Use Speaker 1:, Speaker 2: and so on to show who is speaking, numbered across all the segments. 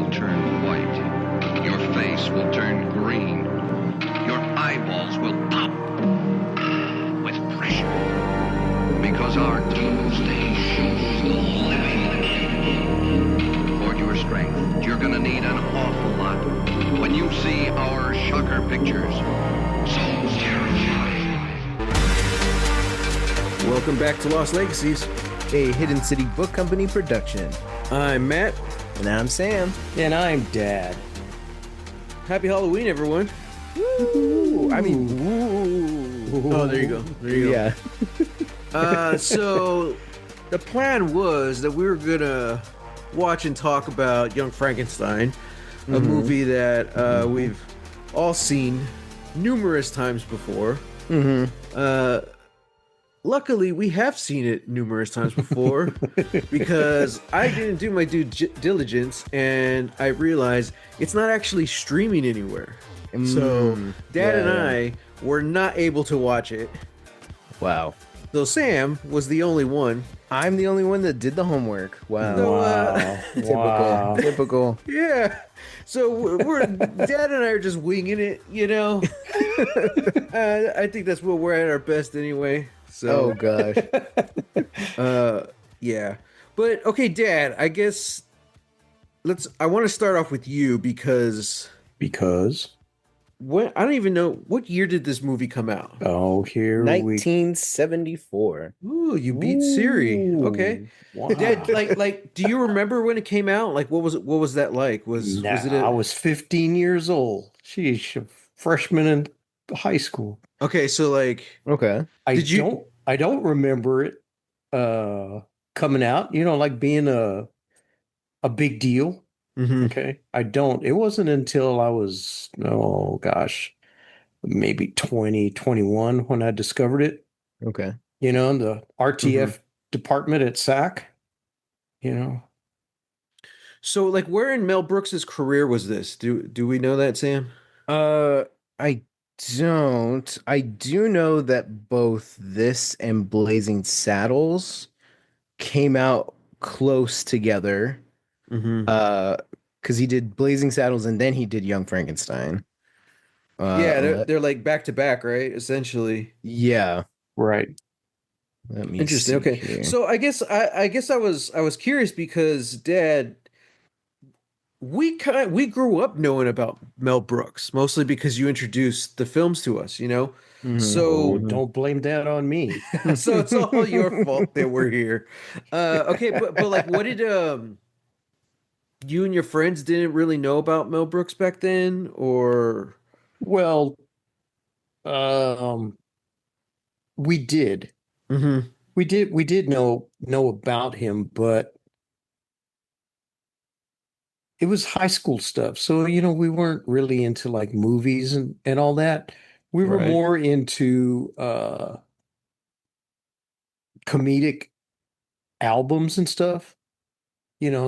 Speaker 1: will turn white. Your face will turn green. Your eyeballs will pop with pressure. Because our doomsday shows the living. For your strength, you're gonna need an awful lot when you see our shocker pictures. So terrifying.
Speaker 2: Welcome back to Lost Legacies,
Speaker 3: a Hidden City Book Company production.
Speaker 2: I'm Matt.
Speaker 3: And I'm Sam.
Speaker 4: And I'm Dad.
Speaker 2: Happy Halloween, everyone.
Speaker 3: Woo! I mean, woo!
Speaker 2: Oh, there you go. There you go.
Speaker 3: Yeah.
Speaker 2: So the plan was that we were gonna watch and talk about Young Frankenstein, a movie that we've all seen numerous times before. Luckily, we have seen it numerous times before because I didn't do my due diligence and I realized it's not actually streaming anywhere. So Dad and I were not able to watch it.
Speaker 3: Wow.
Speaker 2: So Sam was the only one.
Speaker 3: I'm the only one that did the homework. Wow.
Speaker 2: So,
Speaker 3: Typical.
Speaker 2: Yeah. So we're Dad and I are just winging it, you know. I think that's what we're at our best anyway. So,
Speaker 3: Oh gosh.
Speaker 2: yeah. But okay, Dad, I guess I want to start off with you because I don't even know what year did this movie come out?
Speaker 4: Oh, here we
Speaker 3: 1974.
Speaker 2: Ooh, you beat Siri. Okay.
Speaker 4: Wow.
Speaker 2: Dad, like do you remember when it came out? Like what was that like? Was it
Speaker 4: I was 15 years old. Sheesh, a freshman in high school.
Speaker 2: Okay, so like
Speaker 3: Okay.
Speaker 4: I don't remember it coming out, like being a big deal. Okay. I don't. It wasn't until I was, oh gosh, maybe 20, 21 when I discovered it.
Speaker 3: Okay.
Speaker 4: In the RTF department at SAC.
Speaker 2: So like where in Mel Brooks's career was this? Do we know that, Sam?
Speaker 3: I don't. I do know that both this and Blazing Saddles came out close together. Because he did Blazing Saddles and then he did Young Frankenstein.
Speaker 2: Yeah, they're like back to back, right? Essentially.
Speaker 3: Yeah.
Speaker 4: Right.
Speaker 3: Let me
Speaker 2: Interesting.
Speaker 3: see
Speaker 2: Okay.
Speaker 3: here.
Speaker 2: So I guess I was curious because Dad, we grew up knowing about Mel Brooks, mostly because you introduced the films to us, So
Speaker 4: Oh, don't blame that on me.
Speaker 2: so it's all your fault that we're here. Okay, but like what did you and your friends didn't really know about Mel Brooks back then, or
Speaker 4: Well, we did. We did know about him, but it was high school stuff. So, we weren't really into like movies and all that. We were
Speaker 2: Right.
Speaker 4: more into comedic albums and stuff.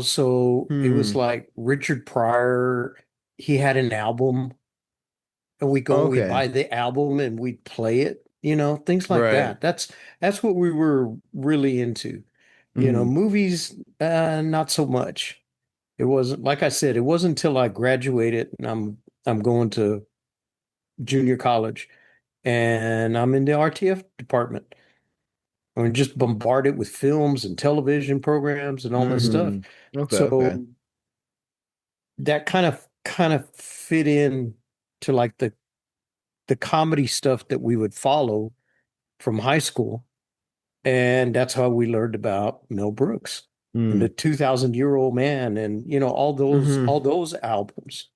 Speaker 4: So it was like Richard Pryor, he had an album and we go and we
Speaker 3: Okay.
Speaker 4: buy the album and we'd play it, things like
Speaker 2: Right.
Speaker 4: that. That's what we were really into. Movies, not so much. It wasn't, like I said, it wasn't until I graduated and I'm going to junior college and I'm in the RTF department. I'm just bombarded with films and television programs and all that stuff.
Speaker 3: Okay.
Speaker 4: So
Speaker 3: Okay.
Speaker 4: that kind of fit in to like the comedy stuff that we would follow from high school. And that's how we learned about Mel Brooks and the 2,000-Year-Old Man and all those albums.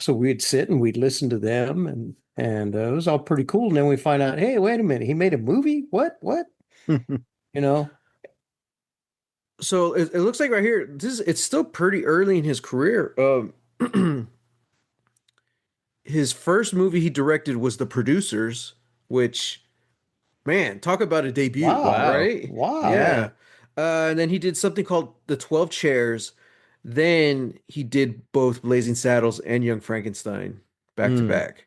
Speaker 4: So we'd sit and we'd listen to them and it was all pretty cool. And then we find out, hey, wait a minute, he made a movie? What?
Speaker 2: So it looks like right here, it's still pretty early in his career. His first movie he directed was The Producers, which, man, talk about a debut,
Speaker 4: Wow.
Speaker 2: right?
Speaker 4: Wow.
Speaker 2: Yeah. And then he did something called The 12 Chairs. Then he did both Blazing Saddles and Young Frankenstein back to back.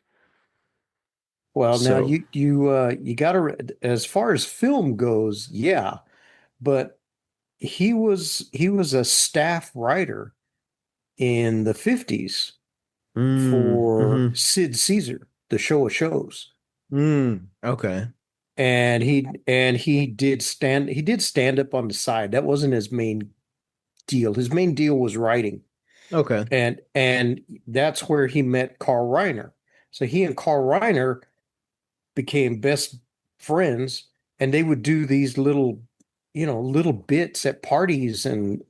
Speaker 4: Well, now
Speaker 2: So-
Speaker 4: you got to, as far as film goes, yeah, but he was a staff writer in the 50s for
Speaker 2: Mm-hmm.
Speaker 4: Sid Caesar, the show of shows.
Speaker 3: Okay.
Speaker 4: And he did stand up on the side. That wasn't his main deal. His main deal was writing.
Speaker 3: Okay.
Speaker 4: And that's where he met Carl Reiner. So he and Carl Reiner became best friends, and they would do these little bits at parties and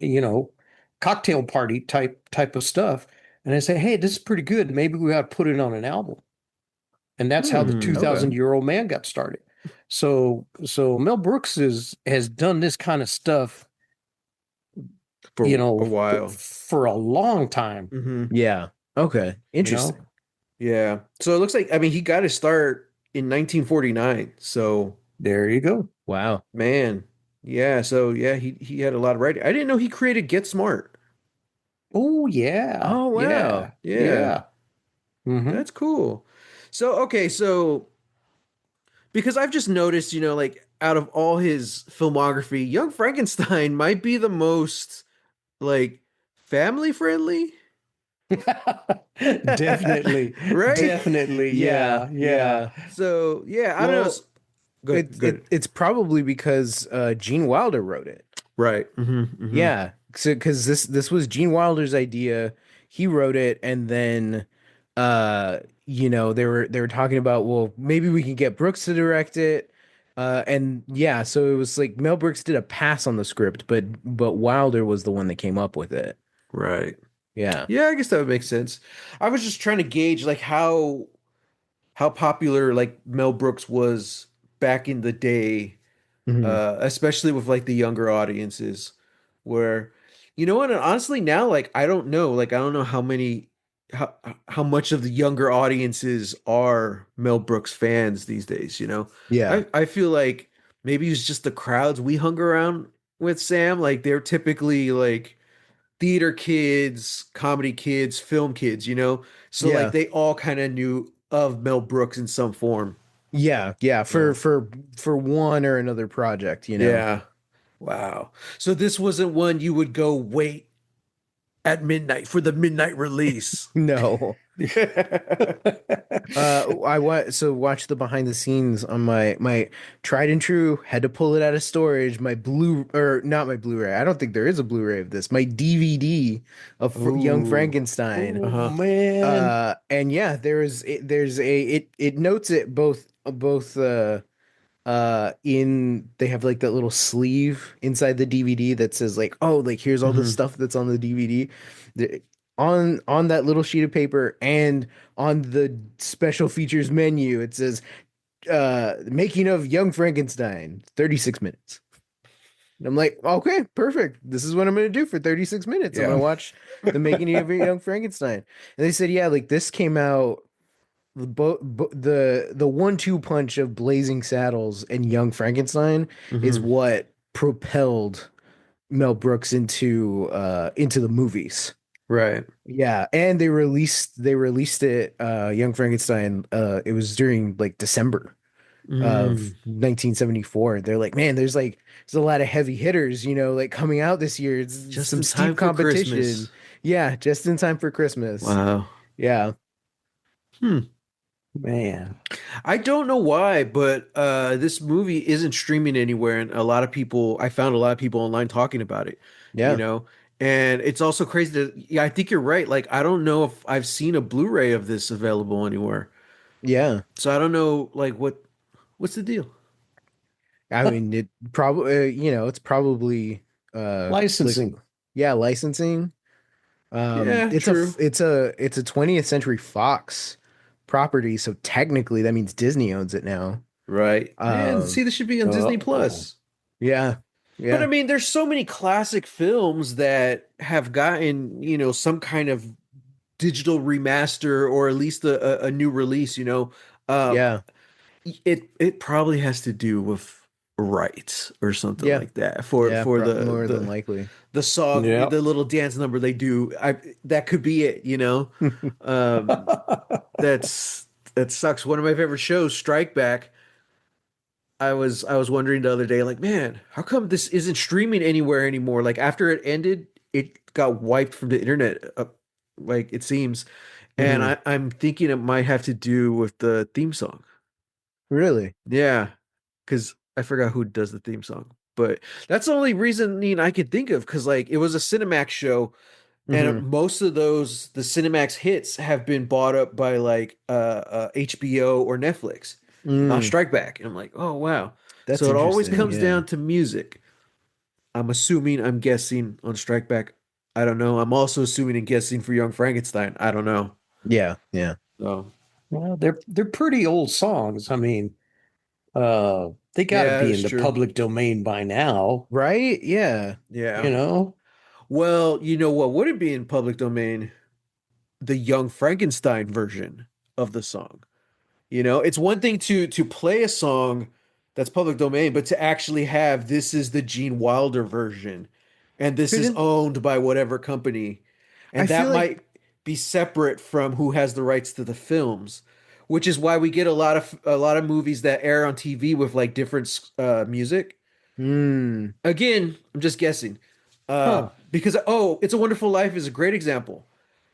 Speaker 4: cocktail party type of stuff. And I say, hey, this is pretty good. Maybe we ought to put it on an album. And that's how the
Speaker 3: Okay.
Speaker 4: 2000-year-old man got started. So Mel Brooks has done this kind of stuff,
Speaker 2: For a while.
Speaker 4: for a long time,
Speaker 2: Mm-hmm.
Speaker 3: Yeah. Okay.
Speaker 4: you know.
Speaker 3: Interesting.
Speaker 2: Yeah. So it looks like, I mean, he got his start in 1949. So,
Speaker 4: There you go.
Speaker 3: Wow.
Speaker 2: man. Yeah. So, yeah, he had a lot of writing. I didn't know he created Get Smart.
Speaker 4: Oh yeah.
Speaker 3: Oh wow.
Speaker 4: Yeah.
Speaker 2: Yeah.
Speaker 4: Yeah. Hmm.
Speaker 2: That's cool. So, okay. So, because I've just noticed, like out of all his filmography, Young Frankenstein might be the most like family friendly,
Speaker 4: Definitely.
Speaker 2: right?
Speaker 4: Definitely.
Speaker 3: Yeah.
Speaker 4: Yeah. Yeah.
Speaker 3: Yeah.
Speaker 2: So, yeah, I don't know.
Speaker 3: Well,
Speaker 2: Good, good.
Speaker 3: it's probably because Gene Wilder wrote it.
Speaker 2: Right. Mm-hmm.
Speaker 3: Yeah. So because this was Gene Wilder's idea. He wrote it, and then they were talking about, well, maybe we can get Brooks to direct it. And yeah, so it was like Mel Brooks did a pass on the script, but Wilder was the one that came up with it.
Speaker 2: Right.
Speaker 3: Yeah.
Speaker 2: Yeah, I guess that would make sense. I was just trying to gauge like how popular like Mel Brooks was back in the day,
Speaker 3: Mhm.
Speaker 2: especially with like the younger audiences, where you know what, and honestly now like I don't know how how much of the younger audiences are Mel Brooks fans these days, you know.
Speaker 3: Yeah.
Speaker 2: I feel like maybe it's just the crowds we hung around with, Sam, like they're typically like theater kids, comedy kids, film kids, you know? So like
Speaker 3: Yeah.
Speaker 2: they all kind of knew of Mel Brooks in some form,
Speaker 3: Yeah. Yeah.
Speaker 2: you
Speaker 3: For
Speaker 2: know?
Speaker 3: for one or another project.
Speaker 2: Yeah. Wow. So this wasn't one you would go wait at midnight for the midnight release.
Speaker 3: No. Watch the behind the scenes on my tried and true, had to pull it out of storage, my blue or not my Blu-ray. I don't think there is a Blu-ray of this. My DVD of Young
Speaker 2: Ooh.
Speaker 3: Frankenstein.
Speaker 4: Oh
Speaker 2: Uh-huh.
Speaker 4: man.
Speaker 3: And yeah, there's a it notes it both in they have like that little sleeve inside the DVD that says like, oh, like here's all the
Speaker 2: Hmm.
Speaker 3: stuff that's on the DVD. On that little sheet of paper and on the special features menu it says making of Young Frankenstein, 36 minutes. And I'm like, okay, perfect, this is what I'm gonna do for 36 minutes. I'm gonna
Speaker 2: Yeah.
Speaker 3: watch the making of Young Frankenstein. And they said, yeah, like this came out the 1-2 punch of Blazing Saddles and Young Frankenstein is
Speaker 2: Hmm.
Speaker 3: what propelled Mel Brooks into the movies.
Speaker 2: Right.
Speaker 3: Yeah, and they released it, Young Frankenstein. It was during like December of
Speaker 2: Mm.
Speaker 3: 1974. They're like, man, there's a lot of heavy hitters, like coming out this year. It's
Speaker 2: Just
Speaker 3: some
Speaker 2: in time
Speaker 3: steep
Speaker 2: for
Speaker 3: competition.
Speaker 2: Christmas.
Speaker 3: Yeah, just in time for Christmas.
Speaker 2: Wow.
Speaker 3: Yeah.
Speaker 2: Hmm.
Speaker 4: Man.
Speaker 2: I don't know why, but this movie isn't streaming anywhere, and I found a lot of people online talking about it, you
Speaker 3: Yeah.
Speaker 2: know. And it's also crazy that, yeah, I think you're right. Like, I don't know if I've seen a Blu-ray of this available anywhere,
Speaker 3: Yeah.
Speaker 2: so I don't know, like, what's the deal?
Speaker 3: I mean, it's probably like,
Speaker 4: Licensing.
Speaker 3: yeah, licensing.
Speaker 2: Yeah,
Speaker 3: It's a
Speaker 2: true.
Speaker 3: it's a 20th Century Fox property, so technically that means Disney owns it now.
Speaker 2: Right, man.
Speaker 3: Um,
Speaker 2: See, this should be on Disney
Speaker 4: Uh-oh.
Speaker 2: Plus.
Speaker 3: yeah,
Speaker 2: But I
Speaker 3: yeah,
Speaker 2: mean, there's so many classic films that have gotten, some kind of digital remaster or at least a new release, you know. Um,
Speaker 3: yeah,
Speaker 2: it probably has to do with rights or something
Speaker 3: yeah,
Speaker 2: like that for
Speaker 3: yeah,
Speaker 2: the
Speaker 3: more than likely.
Speaker 2: the song,
Speaker 4: Yeah.
Speaker 2: the little dance number they do. That could be it, you know. Um, that's that sucks. One of my favorite shows, Strike Back. I was wondering the other day, like, man, how come this isn't streaming anywhere anymore? Like after it ended, it got wiped from the internet. like it seems. And
Speaker 3: Hmm.
Speaker 2: I'm thinking it might have to do with the theme song.
Speaker 3: Really?
Speaker 2: Yeah, because I forgot who does the theme song, but that's the only reasoning I could think of. Because like it was a Cinemax show, and
Speaker 3: Hmm.
Speaker 2: most of the Cinemax hits have been bought up by like HBO or Netflix on
Speaker 3: Mm,
Speaker 2: Strike Back. And I'm like, oh wow.
Speaker 3: that's
Speaker 2: So it always
Speaker 3: interesting.
Speaker 2: comes
Speaker 3: Yeah.
Speaker 2: down to music. I'm guessing on Strike Back. I don't know. I'm also assuming and guessing for Young Frankenstein. I don't know.
Speaker 3: Yeah. Yeah.
Speaker 2: So
Speaker 4: Well, they're pretty old songs. I mean, they got to
Speaker 2: yeah,
Speaker 4: be
Speaker 2: it's
Speaker 4: in the
Speaker 2: true.
Speaker 4: public domain by now,
Speaker 3: Right? Yeah.
Speaker 2: Yeah.
Speaker 4: you know?
Speaker 2: Well, you know what would it be in public domain? The Young Frankenstein version of the song. You know, it's one thing to play a song that's public domain, but to actually have this is the Gene Wilder version, and this is
Speaker 3: Couldn't
Speaker 2: owned by whatever company,
Speaker 3: I
Speaker 2: and
Speaker 3: feel
Speaker 2: that
Speaker 3: like
Speaker 2: might be separate from who has the rights to the films, which is why we get a lot of movies that air on TV with like different music.
Speaker 3: mm,
Speaker 2: Again, I'm just guessing.
Speaker 4: Huh.
Speaker 2: Because It's a Wonderful Life is a great example.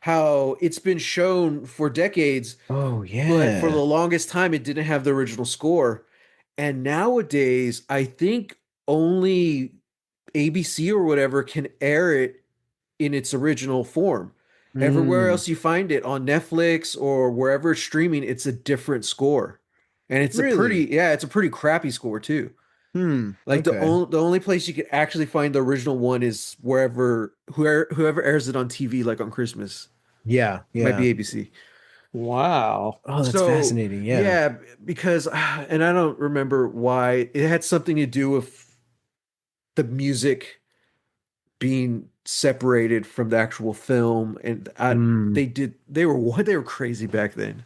Speaker 2: How it's been shown for decades,
Speaker 3: oh
Speaker 2: but for the
Speaker 3: yeah.
Speaker 2: longest time it didn't have the original score. And nowadays, I think only ABC or whatever can air it in its original form. Everywhere
Speaker 3: Mm,
Speaker 2: else you find it on Netflix or wherever it's streaming, it's a different score. And
Speaker 3: really?
Speaker 2: it's a pretty crappy score too.
Speaker 3: Hmm.
Speaker 2: Like
Speaker 3: Okay.
Speaker 2: the only place you could actually find the original one is whoever airs it on TV, like on Christmas.
Speaker 3: Yeah.
Speaker 2: Might
Speaker 3: Yeah.
Speaker 2: be ABC.
Speaker 4: Wow.
Speaker 3: Oh, that's
Speaker 2: So
Speaker 3: fascinating. Yeah.
Speaker 2: yeah, because and I don't remember why it had something to do with the music being separated from the actual film, and
Speaker 3: Mm.
Speaker 2: they were crazy back then.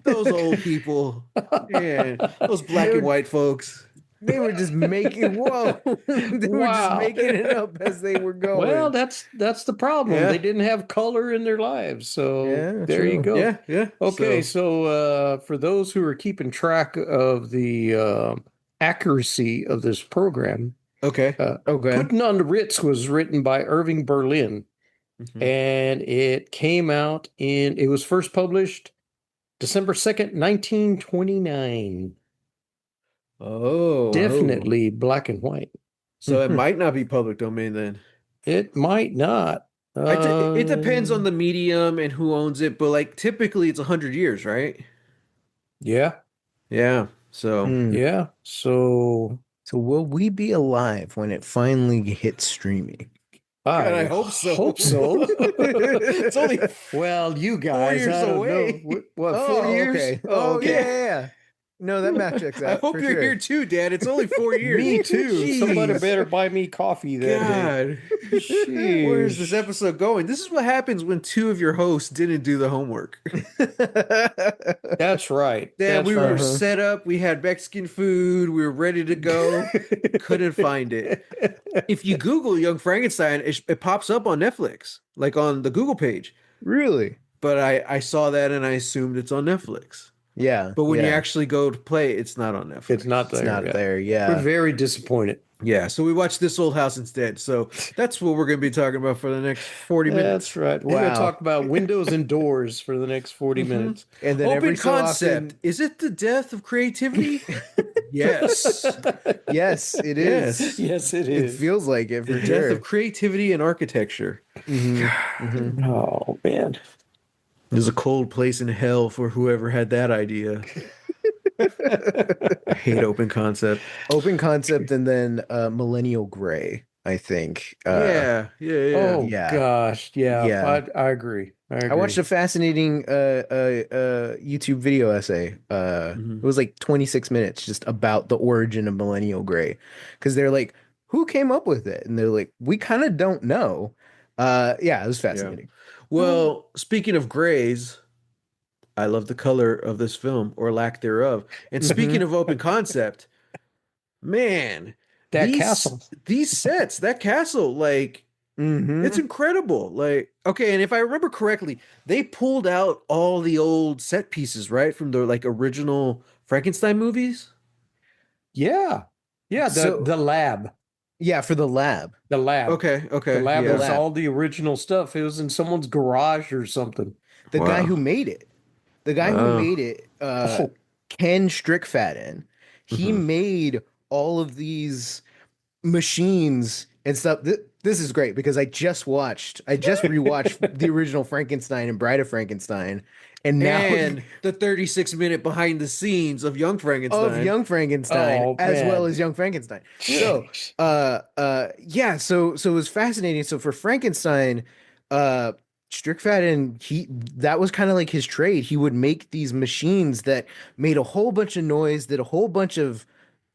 Speaker 2: Those old people, yeah, those
Speaker 3: They
Speaker 2: black and
Speaker 3: were
Speaker 2: white folks.
Speaker 3: they were just making whoa. They were just
Speaker 4: Wow.
Speaker 3: making it up as they were
Speaker 4: Well,
Speaker 3: going.
Speaker 4: that's the problem. They
Speaker 2: Yeah,
Speaker 4: didn't have color in their lives. So
Speaker 3: Yeah,
Speaker 4: there you
Speaker 3: true.
Speaker 4: go.
Speaker 2: yeah, yeah.
Speaker 4: Okay,
Speaker 2: So
Speaker 4: so for those who are keeping track of the accuracy of this program,
Speaker 2: okay.
Speaker 4: uh,
Speaker 3: Okay.
Speaker 4: Putting on the Ritz was written by Irving Berlin,
Speaker 2: Mhm.
Speaker 4: and it was first published December 2nd, 1929.
Speaker 2: Oh,
Speaker 3: Oh.
Speaker 4: Definitely black and white.
Speaker 2: so it might not be public domain then.
Speaker 4: It might not.
Speaker 2: It depends on the medium and who owns it, but like typically it's 100 years, right?
Speaker 4: Yeah,
Speaker 2: Yeah. So
Speaker 3: Mm.
Speaker 4: yeah. So
Speaker 3: So will we be alive when it finally hits streaming?
Speaker 2: God, I
Speaker 4: I
Speaker 2: hope so.
Speaker 4: hope so.
Speaker 2: It's only
Speaker 4: Well, you
Speaker 2: four
Speaker 4: guys,
Speaker 2: years
Speaker 4: I don't know.
Speaker 2: away.
Speaker 4: What, 40
Speaker 3: Oh,
Speaker 4: years?
Speaker 3: okay.
Speaker 4: Oh,
Speaker 3: Oh, yeah,
Speaker 4: okay.
Speaker 3: yeah, yeah. No, that math checks
Speaker 2: I
Speaker 3: out
Speaker 2: hope
Speaker 3: for
Speaker 2: you're here
Speaker 3: sure.
Speaker 2: too, Dad. It's only 4 years.
Speaker 4: Me too. Somebody
Speaker 2: Jeez.
Speaker 4: better buy me coffee that day.
Speaker 2: God. Where's this
Speaker 4: Sheesh.
Speaker 2: episode going? This is what happens when two of your hosts didn't do the homework.
Speaker 4: That's right.
Speaker 2: Then
Speaker 4: That's
Speaker 2: we were
Speaker 4: right.
Speaker 3: Uh-huh.
Speaker 2: set up, we had Mexican food, we were ready to go, couldn't find it. If you Google Young Frankenstein, it pops up on Netflix, like on the Google page.
Speaker 3: Really?
Speaker 2: But I saw that and I assumed it's on Netflix.
Speaker 3: Yeah,
Speaker 2: But when you
Speaker 3: yeah.
Speaker 2: actually go to play, it's not on
Speaker 4: It's
Speaker 2: Netflix.
Speaker 4: not
Speaker 3: It's
Speaker 4: there
Speaker 3: not
Speaker 4: yet.
Speaker 3: there.
Speaker 4: We're
Speaker 3: Yeah.
Speaker 4: very disappointed.
Speaker 2: Yeah, so we watched This Old House instead. So that's what we're going to be talking about for the next 40
Speaker 4: That's
Speaker 2: minutes.
Speaker 4: right. We're going to
Speaker 3: Wow.
Speaker 4: talk about windows and doors for the next 40
Speaker 2: Mhm.
Speaker 4: minutes.
Speaker 3: And then
Speaker 2: Open
Speaker 3: every so
Speaker 2: concept.
Speaker 3: often,
Speaker 2: Is it the death of creativity? Yes.
Speaker 3: yes, it is.
Speaker 2: Yes.
Speaker 4: Yes, it
Speaker 3: It
Speaker 4: is.
Speaker 3: feels like it
Speaker 2: The
Speaker 3: for
Speaker 2: death of
Speaker 3: sure.
Speaker 2: creativity and architecture.
Speaker 3: Hmm. Hmm.
Speaker 4: Oh, man.
Speaker 2: There's a cold place in hell for whoever had that idea. I hate open concept.
Speaker 3: Open concept and then millennial gray, I think.
Speaker 2: Yeah, yeah, yeah.
Speaker 4: Oh,
Speaker 3: Yeah.
Speaker 4: gosh. Yeah,
Speaker 3: Yeah.
Speaker 4: I agree.
Speaker 3: I watched a fascinating YouTube video essay. It
Speaker 2: Mhm.
Speaker 3: was like 26 minutes just about the origin of millennial gray. Because they're like, who came up with it? And they're like, we kind of don't know. Yeah, it was
Speaker 2: Yeah.
Speaker 3: fascinating.
Speaker 2: Well, speaking of grays, I love the color of this film or lack thereof. And speaking
Speaker 3: Mhm.
Speaker 2: of open concept, man,
Speaker 4: That castle.
Speaker 2: these sets, that castle, like it's
Speaker 3: Hmm.
Speaker 2: incredible. Like, okay, and if I remember correctly, they pulled out all the old set pieces, right, from the like original Frankenstein movies.
Speaker 4: Yeah. Yeah,
Speaker 3: So
Speaker 4: the lab.
Speaker 3: Yeah, for the lab.
Speaker 4: The lab.
Speaker 2: Okay,
Speaker 4: The
Speaker 2: okay,
Speaker 4: lab
Speaker 3: The
Speaker 2: yeah.
Speaker 4: was
Speaker 3: lab.
Speaker 4: all the original stuff. It was in someone's garage or something.
Speaker 3: The guy
Speaker 2: Wow.
Speaker 3: who made it. The guy who
Speaker 2: Wow.
Speaker 3: made it,
Speaker 4: Oh,
Speaker 3: Ken Strickfaden, he
Speaker 2: Hmm.
Speaker 3: made all of these machines and stuff. This is great because I just rewatched the original Frankenstein and Bride of Frankenstein, and now
Speaker 2: And the 36-minute behind the scenes of Young
Speaker 3: of
Speaker 2: Frankenstein.
Speaker 3: Young Frankenstein
Speaker 4: oh
Speaker 3: as well
Speaker 4: man.
Speaker 3: as Young Frankenstein. So, yeah, so it was fascinating. So for Frankenstein, uh, Strickfaden, he that was kind of like his trade. He would make these machines that made a whole bunch of noise, did a whole bunch of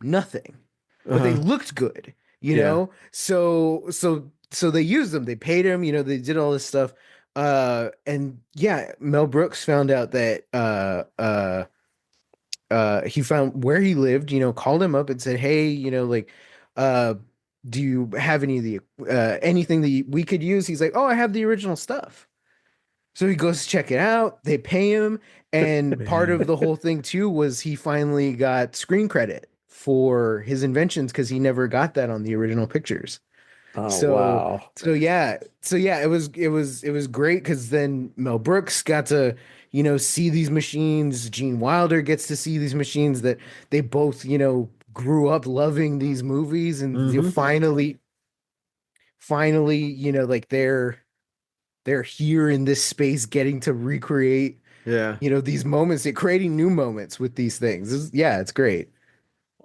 Speaker 3: nothing, but they
Speaker 2: Uh-huh.
Speaker 3: looked good, you
Speaker 2: Yeah.
Speaker 3: know? So they used them, they paid him, they did all this stuff. And yeah, Mel Brooks found out that he found where he lived, called him up and said, "Hey, uh do you have any of the anything that we could use?" He's like, "Oh, I have the original stuff." So he goes to check it out. They pay him, and part
Speaker 2: Man.
Speaker 3: of the whole thing too was he finally got screen credit for his inventions because he never got that on the original pictures.
Speaker 4: Oh
Speaker 3: So
Speaker 4: wow.
Speaker 3: so yeah, it was great because then Mel Brooks got to see these machines. Gene Wilder gets to see these machines that they both grew up loving these movies, and
Speaker 2: Hmm.
Speaker 3: finally like they're here in this space getting to recreate
Speaker 2: Yeah.
Speaker 3: these moments, creating new moments with these things. Yeah, it's great.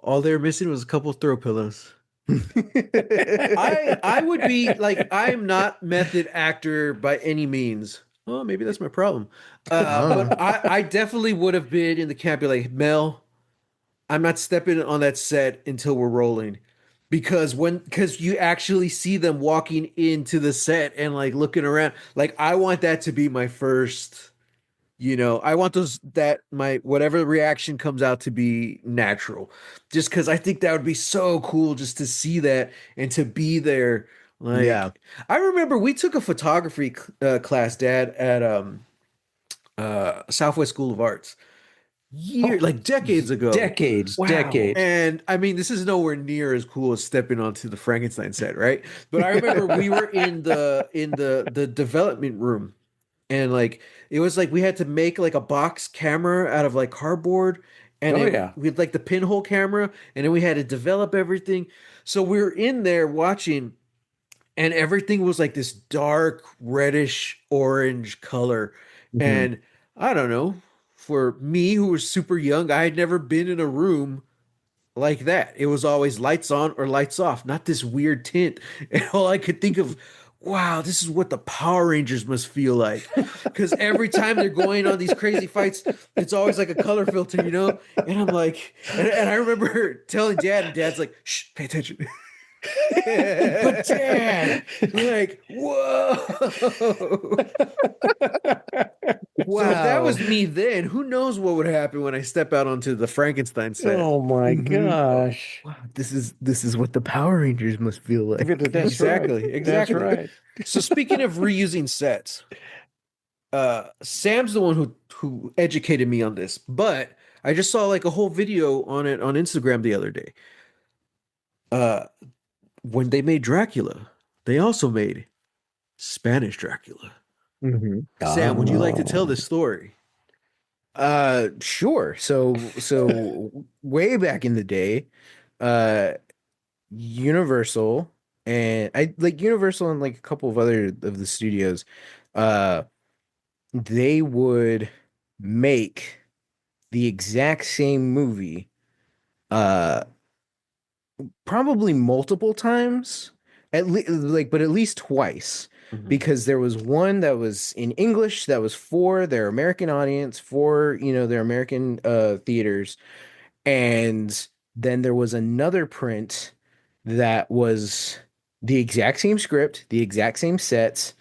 Speaker 2: All they were missing was a couple throw pillows. I would be like, I'm not method actor by any means. Oh, maybe that's my problem. But
Speaker 3: Oh,
Speaker 2: I definitely would have been in the camp, be like, Mel, I'm not stepping on that set until we're rolling. Because you actually see them walking into the set and like looking around. Like I want that to be my first, I want those that my whatever reaction comes out to be natural. Just because I think that would be so cool just to see that and to be there.
Speaker 3: yeah.
Speaker 2: Like I remember we took a photography class, Dad, at Southwest School of Arts
Speaker 4: Oh,
Speaker 2: like decades ago.
Speaker 3: Wow.
Speaker 4: decades.
Speaker 2: And I mean, this is nowhere near as cool as stepping onto the Frankenstein set, right? But I remember we were in the development room, and like it was like we had to make like a box camera out of like cardboard, and
Speaker 4: Oh
Speaker 2: it
Speaker 4: yeah.
Speaker 2: we had like the pinhole camera, and then we had to develop everything. So we were in there watching, and everything was like this dark reddish orange color.
Speaker 3: Mhm.
Speaker 2: And I don't know, for me who was super young, I had never been in a room like that. It was always lights on or lights off, not this weird tint. And all I could think of, wow, this is what the Power Rangers must feel like. Because every time they're going on these crazy fights, it's always like a color filter, you know? And I'm like, and I remember telling Dad, and Dad's like, shh, pay attention. But Dad, like, whoa. So if that
Speaker 3: Wow.
Speaker 2: was me then, who knows what would happen when I step out onto the Frankenstein set?
Speaker 4: Oh my
Speaker 3: Mhm.
Speaker 4: gosh.
Speaker 3: Wow, this is what the Power Rangers must feel like.
Speaker 4: That's right.
Speaker 2: Exactly,
Speaker 4: That's
Speaker 2: exactly.
Speaker 4: right.
Speaker 2: So speaking of reusing sets, Sam's the one who educated me on this, but I just saw like a whole video on it on Instagram the other day. Uh, when they made Dracula, they also made Spanish Dracula.
Speaker 3: Mhm.
Speaker 2: Sam, would you like to tell
Speaker 4: Oh.
Speaker 2: this story?
Speaker 3: Sure. So way back in the day, uh, Universal Universal and like a couple of other of the studios, uh, they would make the exact same movie, uh, probably multiple times, but at least twice,
Speaker 2: Mhm.
Speaker 3: because there was one that was in English that was for their American audience, for their American theaters, and then there was another print that was the exact same script, the exact same sets,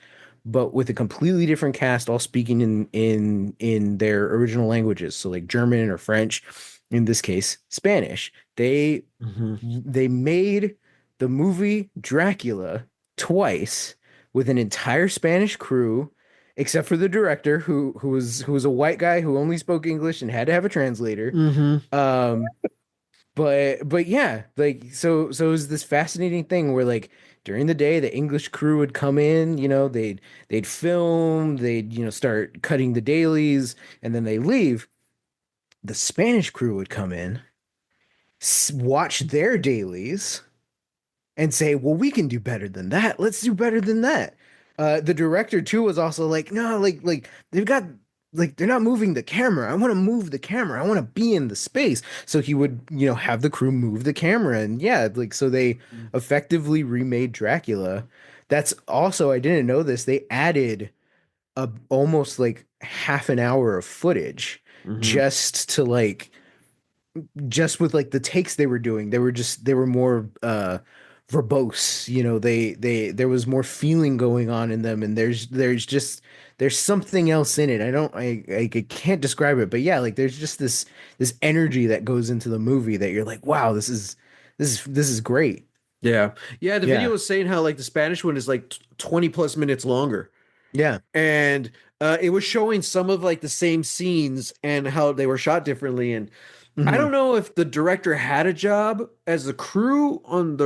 Speaker 3: but with a completely different cast, all speaking in their original languages. So like German or French, in this case, Spanish.
Speaker 2: Mhm.
Speaker 3: They made the movie Dracula twice with an entire Spanish crew, except for the director who was a white guy who only spoke English and had to have a translator.
Speaker 2: Mhm.
Speaker 3: Um, but yeah, like so it was this fascinating thing where like during the day the English crew would come in, they'd film, they'd start cutting the dailies, and then they leave. The Spanish crew would come in, watch their dailies, and say, well, we can do better than that. Let's do better than that. The director too was also like, no, like they've got like they're not moving the camera. I want to move the camera. I want to be in the space. So he would, have the crew move the camera. And yeah, like so they effectively remade Dracula. That's also, I didn't know this. They added a almost like half an hour of footage
Speaker 2: Mm-hmm.
Speaker 3: just to like just with like the takes they were doing. They were more verbose, they there was more feeling going on in them, and there's something else in it. I can't describe it, but yeah, like there's just this energy that goes into the movie that you're like, wow, this is great.
Speaker 2: Yeah. Yeah, the video
Speaker 3: Yeah.
Speaker 2: was saying how like the Spanish one is like 20 plus minutes longer.
Speaker 3: Yeah.
Speaker 2: And it was showing some of like the same scenes and how they were shot differently. And I
Speaker 3: Hmm.
Speaker 2: don't know if the director had a job as a crew on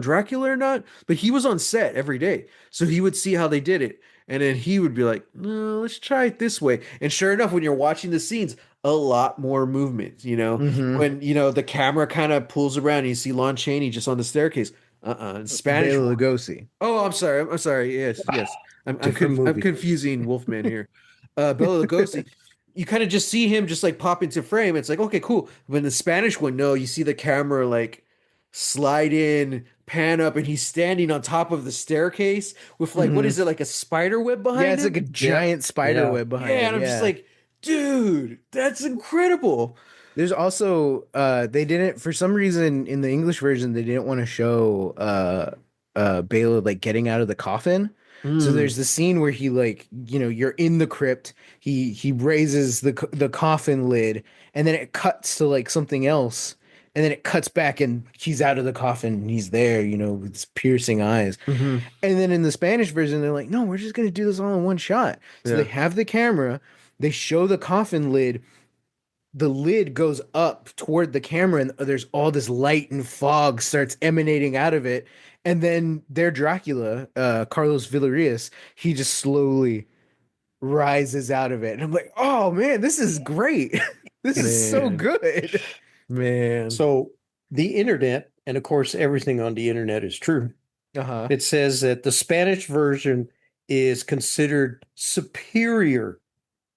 Speaker 2: Dracula or not, but he was on set every day. So he would see how they did it. And then he would be like, no, let's try it this way. And sure enough, when you're watching the scenes, a lot more movement,
Speaker 3: Hmm.
Speaker 2: when, the camera kind of pulls around and you see Lon Chaney just on the staircase. In Spanish
Speaker 3: Bela
Speaker 2: one.
Speaker 3: Lugosi.
Speaker 2: Oh, I'm sorry. I'm sorry. Yes, yes.
Speaker 4: Different
Speaker 2: I'm
Speaker 4: movie.
Speaker 2: confusing Wolfman here. Bela Lugosi. You kind of just see him just like pop into frame. It's like, okay, cool. When the Spanish one, no, you see the camera like slide in, pan up, and he's standing on top of the staircase with like, what
Speaker 3: Hmm.
Speaker 2: is it, like a spider web
Speaker 3: Yeah,
Speaker 2: behind
Speaker 3: it's like
Speaker 2: him?
Speaker 3: a
Speaker 4: Yeah.
Speaker 3: giant spider
Speaker 4: Yeah.
Speaker 3: web behind
Speaker 2: Yeah,
Speaker 3: him.
Speaker 2: and I'm just
Speaker 3: Yeah.
Speaker 2: like, dude, that's incredible.
Speaker 3: There's also they didn't, for some reason, in the English version they didn't want to show Bela like getting out of the coffin. So
Speaker 2: Hmm.
Speaker 3: there's the scene where he like, you're in the crypt, he raises the coffin lid, and then it cuts to like something else, and then it cuts back and he's out of the coffin and he's there, with his piercing eyes.
Speaker 2: Hmm.
Speaker 3: And then in the Spanish version they're like, no, we're just going to do this all in one shot. So they
Speaker 2: Yeah.
Speaker 3: have the camera, they show the coffin lid, the lid goes up toward the camera, and there's all this light and fog starts emanating out of it, and then their Dracula, Carlos Villarias, he just slowly rises out of it, and I'm like, oh man, this is great. This is so
Speaker 2: Man.
Speaker 3: good.
Speaker 2: Man.
Speaker 4: So the internet, and of course, everything on the internet is true.
Speaker 3: Uh-huh.
Speaker 4: It says that the Spanish version is considered superior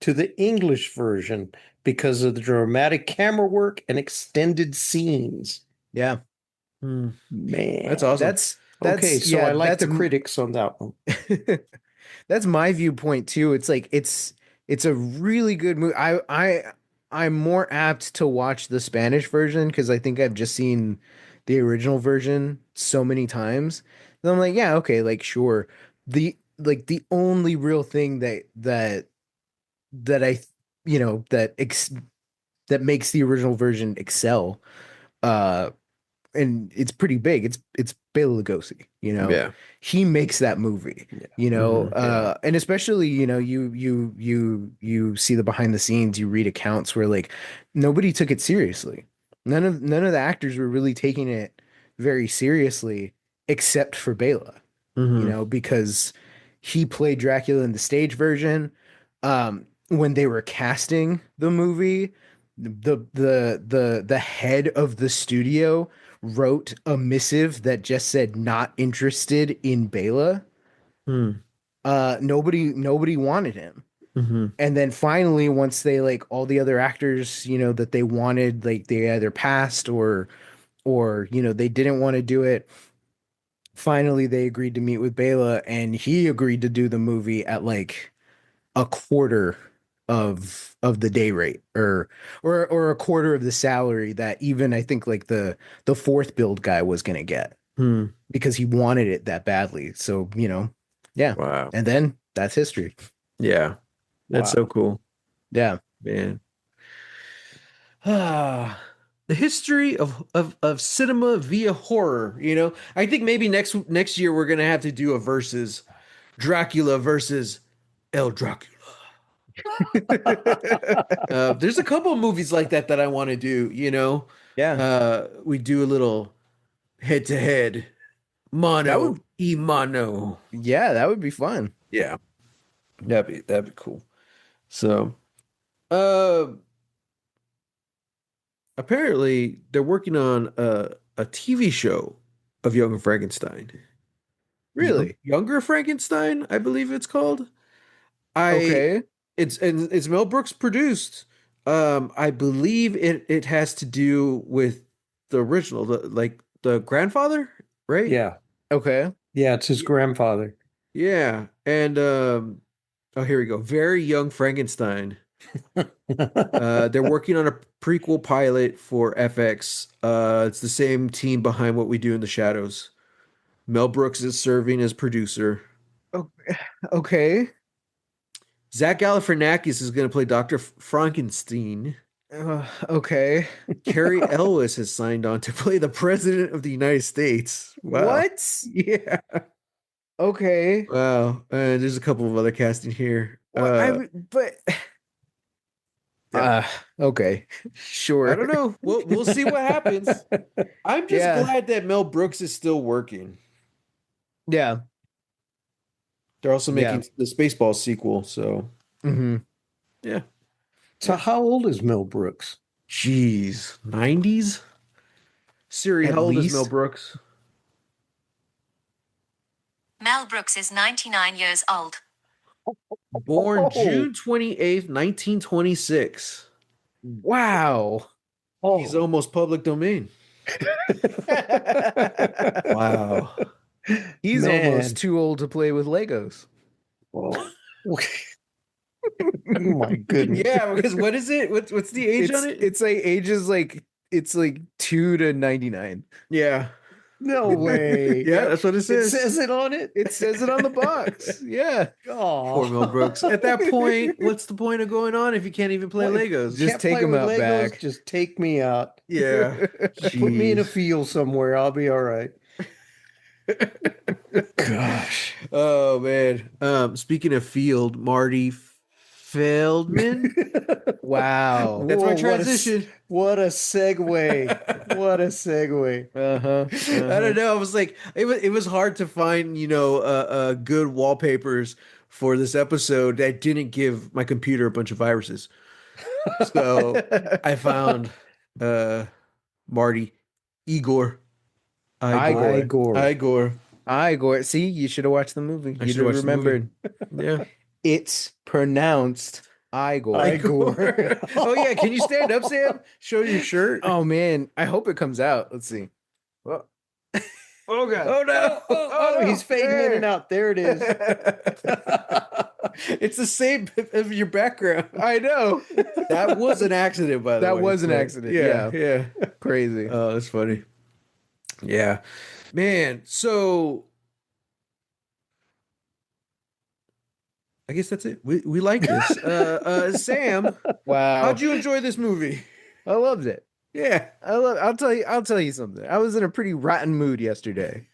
Speaker 4: to the English version because of the dramatic camera work and extended scenes.
Speaker 3: Yeah.
Speaker 2: Hmm. That's
Speaker 4: Man.
Speaker 2: awesome.
Speaker 4: Okay,
Speaker 3: That's
Speaker 4: so
Speaker 3: yeah,
Speaker 4: I like the critics on that one.
Speaker 3: that's my viewpoint too. It's like it's a really good movie. I'm more apt to watch the Spanish version because I think I've just seen the original version so many times. And I'm like, yeah, okay, like sure. The only real thing that I that makes the original version excel, uh and it's pretty big. It's Bela Lugosi,
Speaker 2: Yeah.
Speaker 3: He makes that movie,
Speaker 4: Yeah.
Speaker 2: Hmm.
Speaker 4: Yeah.
Speaker 3: and especially, you see the behind the scenes, you read accounts where like nobody took it seriously. None of the actors were really taking it very seriously except for Bela,
Speaker 2: Hmm.
Speaker 3: because he played Dracula in the stage version. When they were casting the movie, the head of the studio wrote a missive that just said not interested in Bela.
Speaker 2: Hmm.
Speaker 3: Nobody wanted him.
Speaker 2: Hmm.
Speaker 3: And then finally, once they like all the other actors, that they wanted, like they either passed or they didn't want to do it. Finally, they agreed to meet with Bela, and he agreed to do the movie at like a quarter of the day rate, or a quarter of the salary that even I think like the fourth build guy was gonna get,
Speaker 2: Hmm.
Speaker 3: because he wanted it that badly. So, yeah.
Speaker 2: Wow.
Speaker 3: And then that's history.
Speaker 2: Yeah. That's
Speaker 4: Wow.
Speaker 2: so cool,
Speaker 3: Yeah.
Speaker 2: man. Ah, the history of cinema via horror. I think maybe next year we're gonna have to do a versus Dracula versus El Dracula. There's a couple of movies like that I want to do, you know.
Speaker 3: Yeah,
Speaker 2: We do a little head to head,
Speaker 3: that
Speaker 2: mano
Speaker 3: would.
Speaker 2: e mano.
Speaker 3: Yeah, that would be fun.
Speaker 2: Yeah, that'd be cool. So, uh, apparently they're working on a TV show of Young Frankenstein.
Speaker 3: Really?
Speaker 2: Younger Frankenstein, I believe it's called. I
Speaker 3: Okay.
Speaker 2: it's Mel Brooks produced. I believe it has to do with the original, like the grandfather, right?
Speaker 4: Yeah.
Speaker 3: Okay.
Speaker 4: Yeah, it's his grandfather.
Speaker 2: Yeah, and oh, here we go. Very Young Frankenstein. They're working on a prequel pilot for FX. It's the same team behind What We Do in the Shadows. Mel Brooks is serving as producer.
Speaker 3: O- Okay.
Speaker 2: Zach Galifianakis is going to play Dr. Frankenstein.
Speaker 3: Okay.
Speaker 2: Carrie Ellis has signed on to play the President of the United States. Wow.
Speaker 3: What?
Speaker 2: Yeah.
Speaker 3: Okay.
Speaker 2: Wow. And there's a couple of other casting here.
Speaker 3: Well, but
Speaker 2: Yeah.
Speaker 3: okay. Sure.
Speaker 2: I don't know. We'll see what happens. I'm just
Speaker 3: Yeah.
Speaker 2: glad that Mel Brooks is still working.
Speaker 3: Yeah.
Speaker 2: They're also
Speaker 3: Yeah.
Speaker 2: making the Spaceballs sequel, so
Speaker 3: Hmm.
Speaker 2: yeah.
Speaker 4: So how old is Mel Brooks?
Speaker 2: Jeez, 90s? Siri,
Speaker 3: At
Speaker 2: how old is Mel
Speaker 3: least.
Speaker 2: Brooks?
Speaker 5: Mel Brooks is 99 years old.
Speaker 2: Born
Speaker 3: Oh.
Speaker 2: June 28th, 1926.
Speaker 3: Wow.
Speaker 2: He's almost public domain. Wow.
Speaker 3: He's
Speaker 4: Man.
Speaker 3: almost too old to play with Legos.
Speaker 4: Oh my goodness.
Speaker 2: Yeah, because what is it? What's the age on it?
Speaker 3: It's like ages like it's like 2 to 99.
Speaker 2: Yeah.
Speaker 4: No way.
Speaker 2: Yeah, that's what it
Speaker 4: It
Speaker 2: says.
Speaker 4: says it on it.
Speaker 3: It says it on the box. Yeah.
Speaker 2: Poor Mel
Speaker 4: Oh,
Speaker 2: Brooks. At that point, what's the point of going on if you can't even play
Speaker 4: What?
Speaker 2: Legos?
Speaker 3: Just take him out back.
Speaker 4: Just take me out.
Speaker 2: Yeah.
Speaker 4: Put me in a
Speaker 2: Jeez.
Speaker 4: field somewhere. I'll be all right. Gosh.
Speaker 2: Oh man. Speaking of field, Marty Feldman.
Speaker 3: Wow.
Speaker 2: That's my
Speaker 4: Whoa,
Speaker 2: transition.
Speaker 4: What a segue. What a segue.
Speaker 3: Uh-huh.
Speaker 2: I don't know. I was like, it was hard to find, good wallpapers for this episode that didn't give my computer a bunch of viruses. So I found Marty Igor. Igor.
Speaker 3: Igor. See, you should have watched the movie.
Speaker 2: I
Speaker 3: You
Speaker 2: should've
Speaker 3: should have
Speaker 2: watched the movie.
Speaker 3: remembered.
Speaker 2: Yeah.
Speaker 3: It's pronounced Igor.
Speaker 4: Igor.
Speaker 2: Oh yeah. Can you stand up, Sam? Show your shirt.
Speaker 3: Oh man, I hope it comes out. Let's see.
Speaker 2: Well,
Speaker 3: Oh god.
Speaker 2: oh no.
Speaker 4: Oh, he's fading in and out. There it is.
Speaker 2: It's the same of your background.
Speaker 3: I know.
Speaker 2: That was an accident, by the way.
Speaker 3: That was an
Speaker 2: So,
Speaker 3: accident, yeah.
Speaker 2: Yeah.
Speaker 3: Crazy.
Speaker 2: Oh, that's funny. Yeah. Man, so I guess that's it. We like this. Sam,
Speaker 3: Wow.
Speaker 2: how'd you enjoy this movie?
Speaker 3: I loved it.
Speaker 2: Yeah.
Speaker 3: I'll tell you something. I was in a pretty rotten mood yesterday.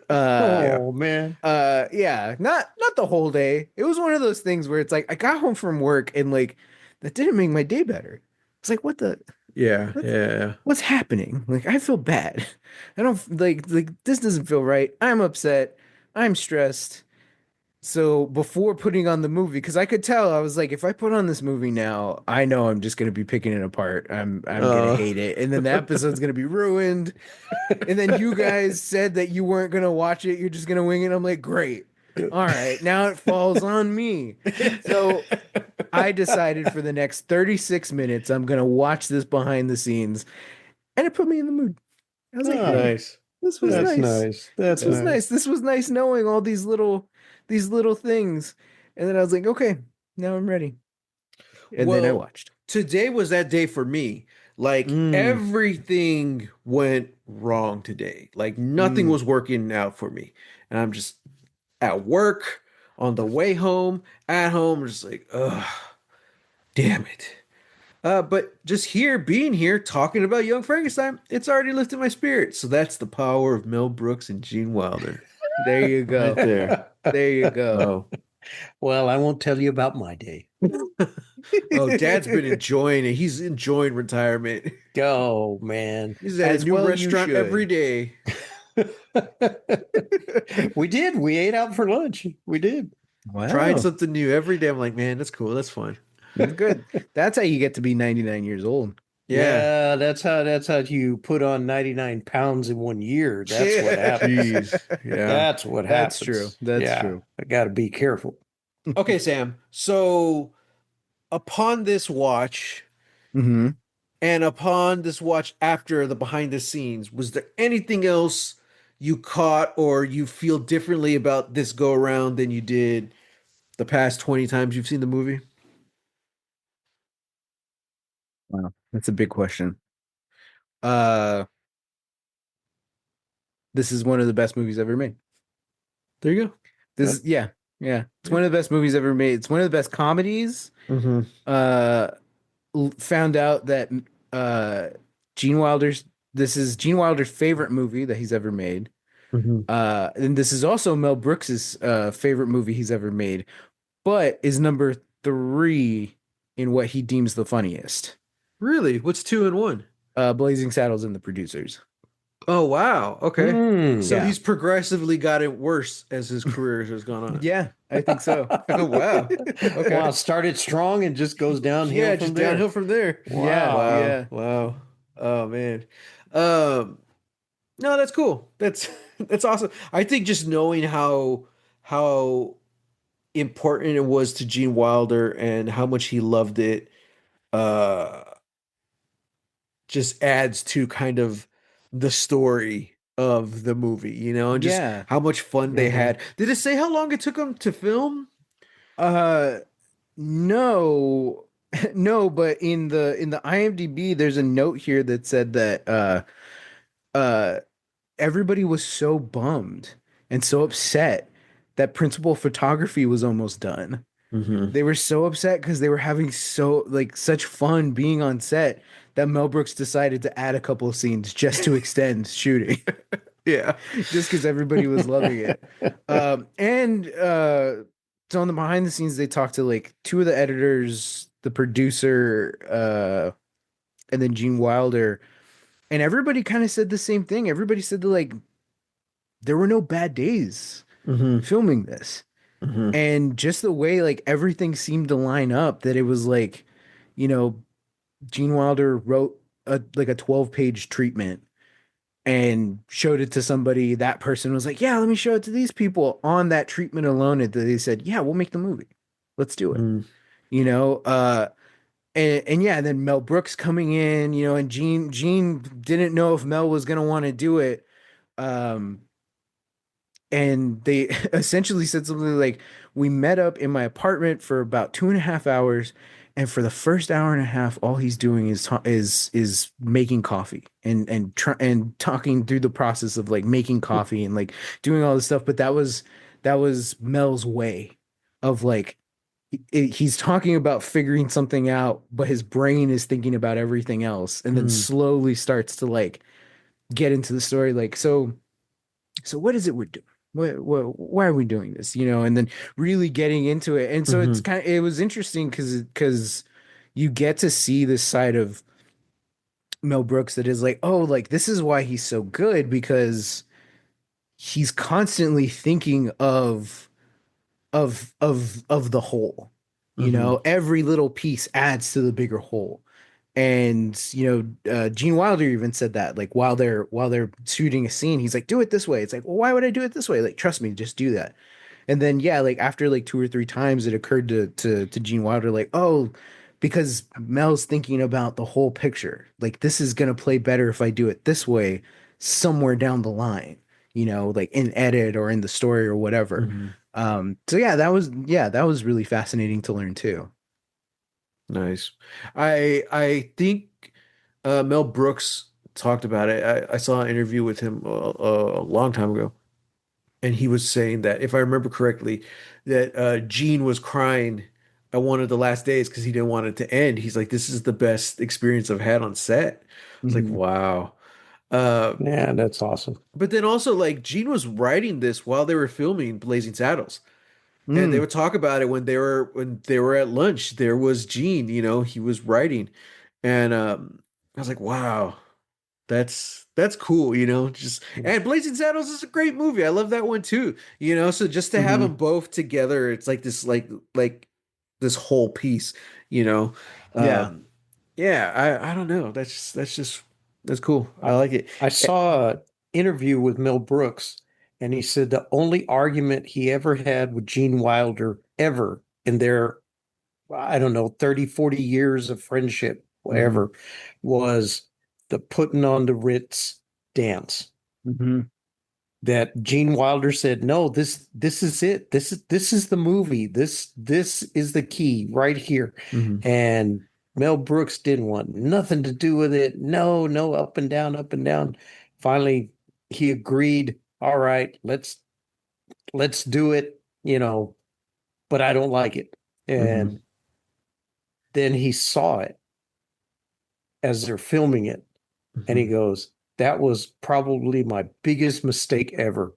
Speaker 4: Oh man.
Speaker 3: Yeah, not the whole day. It was one of those things where it's like I got home from work and like that didn't make my day better. It's like
Speaker 2: Yeah.
Speaker 3: what's happening? Like I feel bad. I don't like this doesn't feel right. I'm upset. I'm stressed. So before putting on the movie, because I could tell, I was like, if I put on this movie now, I know I'm just gonna be picking it apart. I'm gonna hate it, and then the episode's gonna be ruined. And then you guys said that you weren't gonna watch it; you're just gonna wing it. I'm like, great. All right, now it falls on me. So I decided for the next 36 minutes, I'm gonna watch this behind the scenes, and it put me in the mood. I was like,
Speaker 4: Oh,
Speaker 3: hey,
Speaker 2: Nice.
Speaker 3: this was
Speaker 4: That's
Speaker 3: nice.
Speaker 4: nice. That's
Speaker 3: This was
Speaker 4: nice.
Speaker 3: nice. This was nice knowing all these little things. And then I was like, okay, now I'm ready. And then I
Speaker 2: Well,
Speaker 3: watched.
Speaker 2: Today was that day for me. Like everything went wrong today. Like nothing was working out for me. And I'm just at work, on the way home, at home, just like, ugh, damn it. But just being here, talking about Young Frankenstein, it's already lifted my spirit. So that's the power of Mel Brooks and Gene Wilder.
Speaker 3: There you go.
Speaker 2: Right there.
Speaker 3: There you go.
Speaker 2: Oh,
Speaker 4: Well, I won't tell you about my day.
Speaker 2: Oh, Dad's been enjoying it. He's enjoying retirement.
Speaker 4: Oh man.
Speaker 2: He's at a
Speaker 3: As
Speaker 2: new
Speaker 3: well you
Speaker 2: restaurant
Speaker 3: should.
Speaker 2: every day.
Speaker 4: We did. We ate out for lunch. We did.
Speaker 2: Trying
Speaker 3: Wow.
Speaker 2: something new every day. I'm like, man, that's cool. That's fun.
Speaker 3: That's good. That's how you get to be 99 years old.
Speaker 2: Yeah.
Speaker 4: Yeah, that's how you put on 99 pounds in 1 year. That's what happens.
Speaker 2: Jeez. Yeah.
Speaker 4: That's what
Speaker 3: That's
Speaker 4: happens.
Speaker 3: true. That's
Speaker 4: Yeah,
Speaker 3: true.
Speaker 4: I got to be careful.
Speaker 2: Okay, Sam. So upon this watch
Speaker 3: Hmm.
Speaker 2: and upon this watch after the behind the scenes, was there anything else you caught or you feel differently about this go around than you did the past 20 times you've seen the movie?
Speaker 3: Wow. That's a big question. Uh, this is one of the best movies ever made.
Speaker 2: There you
Speaker 3: This is, yeah, yeah. It's one of the best movies ever made. It's one of the best comedies.
Speaker 2: go. Mm-hmm.
Speaker 3: Uh, Found out that uh Gene Wilder's this is Gene Wilder's favorite movie that he's ever made.
Speaker 2: Mm-hmm.
Speaker 3: And this is also Mel Brooks's favorite movie he's ever made, but is number three in what he deems the funniest.
Speaker 2: Really? What's two and one?
Speaker 3: Blazing Saddles and the Producers.
Speaker 2: Oh, wow. Okay.
Speaker 4: Mm.
Speaker 2: So
Speaker 3: Yeah.
Speaker 2: he's progressively got it worse as his career has gone on.
Speaker 3: Yeah, I think so.
Speaker 2: Oh, wow. Okay.
Speaker 4: Wow, started strong and just goes downhill
Speaker 2: Yeah,
Speaker 4: from
Speaker 2: just
Speaker 4: there.
Speaker 2: downhill from there.
Speaker 3: Yeah,
Speaker 2: Wow.
Speaker 3: yeah.
Speaker 2: Wow. Oh man. No, that's cool. That's that's awesome. I think just knowing how important it was to Gene Wilder and how much he loved it uh just adds to kind of the story of the movie, and just
Speaker 3: Yeah.
Speaker 2: how much fun they
Speaker 4: Mhm.
Speaker 2: had. Did it say how long it took them to film?
Speaker 3: Uh no. No, but in the IMDb there's a note here that said that uh everybody was so bummed and so upset that principal photography was almost done.
Speaker 2: Mm-hmm.
Speaker 3: They were so upset because they were having such fun being on set that Mel Brooks decided to add a couple of scenes just to extend shooting,
Speaker 2: Yeah.
Speaker 3: just because everybody was loving it. And so on the behind the scenes, they talked to like two of the editors, the producer, and then Gene Wilder, and everybody kind of said the same thing. Everybody said that like there were no bad days
Speaker 2: Mm-hmm.
Speaker 3: filming this.
Speaker 2: Mm-hmm.
Speaker 3: And just the way like everything seemed to line up, that it was like, you know, Gene Wilder wrote a 12-page treatment and showed it to somebody. That person was like, yeah, let me show it to these people. On that treatment alone, they said, yeah, we'll make the movie. Let's do it.
Speaker 2: Mm.
Speaker 3: You know, and yeah, and then Mel Brooks coming in, and Gene didn't know if Mel was gonna want to do it. Um, and they essentially said something like, we met up in my apartment for about 2.5 hours, and for the first hour and a half all he's doing is making coffee and talking through the process of like making coffee and like doing all this stuff. But that was Mel's way of like, he's talking about figuring something out, but his brain is thinking about everything else, and then
Speaker 2: Mm.
Speaker 3: slowly starts to like get into the story, like, so what is it we're doing? Why are we doing this? And then really getting into it. And so it's
Speaker 2: Mhm.
Speaker 3: it was interesting because you get to see this side of Mel Brooks that is like, oh, like this is why he's so good, because he's constantly thinking of the whole.
Speaker 2: Mhm.
Speaker 3: Every little piece adds to the bigger whole. And Gene Wilder even said that, like, while they're shooting a scene, he's like, do it this way. It's like, well, why would I do it this way? Like, trust me, just do that. And then yeah, like after like two or three times, it occurred to Gene Wilder, like, oh, because Mel's thinking about the whole picture. Like, this is gonna play better if I do it this way somewhere down the line, like in edit or in the story or whatever.
Speaker 2: Mhm.
Speaker 3: So that was really fascinating to learn too.
Speaker 2: Nice. I think Mel Brooks talked about it. I saw an interview with him a long time ago, and he was saying that, if I remember correctly, that Gene was crying at one of the last days because he didn't want it to end. He's like, "This is the best experience I've had on set." It's like,
Speaker 3: Mhm.
Speaker 2: wow. Uh,
Speaker 4: Yeah, that's awesome.
Speaker 2: but then also, like, Gene was writing this while they were filming Blazing Saddles. And they
Speaker 3: Mm,
Speaker 2: would talk about it when they were at lunch. There was Gene, he was writing, and I was like, wow, that's cool, Just and Blazing Saddles is a great movie. I love that one too, So just to have
Speaker 3: hmm.
Speaker 2: them both together, it's like this like this whole piece, you know.
Speaker 3: Yeah.
Speaker 2: Um, yeah, I don't know. That's cool. I like it.
Speaker 4: I saw an interview with Mel Brooks, and he said the only argument he ever had with Gene Wilder ever in their, I don't know, 30, 40 years of friendship,
Speaker 2: Mhm.
Speaker 4: whatever, was the putting on the Ritz dance.
Speaker 3: Hmm.
Speaker 4: That Gene Wilder said, "No, this is it. This is the movie. This is the key right here."
Speaker 2: Mhm.
Speaker 4: And Mel Brooks didn't want nothing to do with it. No, no, up and down, up and down. Finally, he agreed. All right, let's do it, but I don't like it.
Speaker 2: Mhm.
Speaker 4: And then he saw it as they're filming it, and he
Speaker 2: Mhm.
Speaker 4: goes, "That was probably my biggest mistake ever,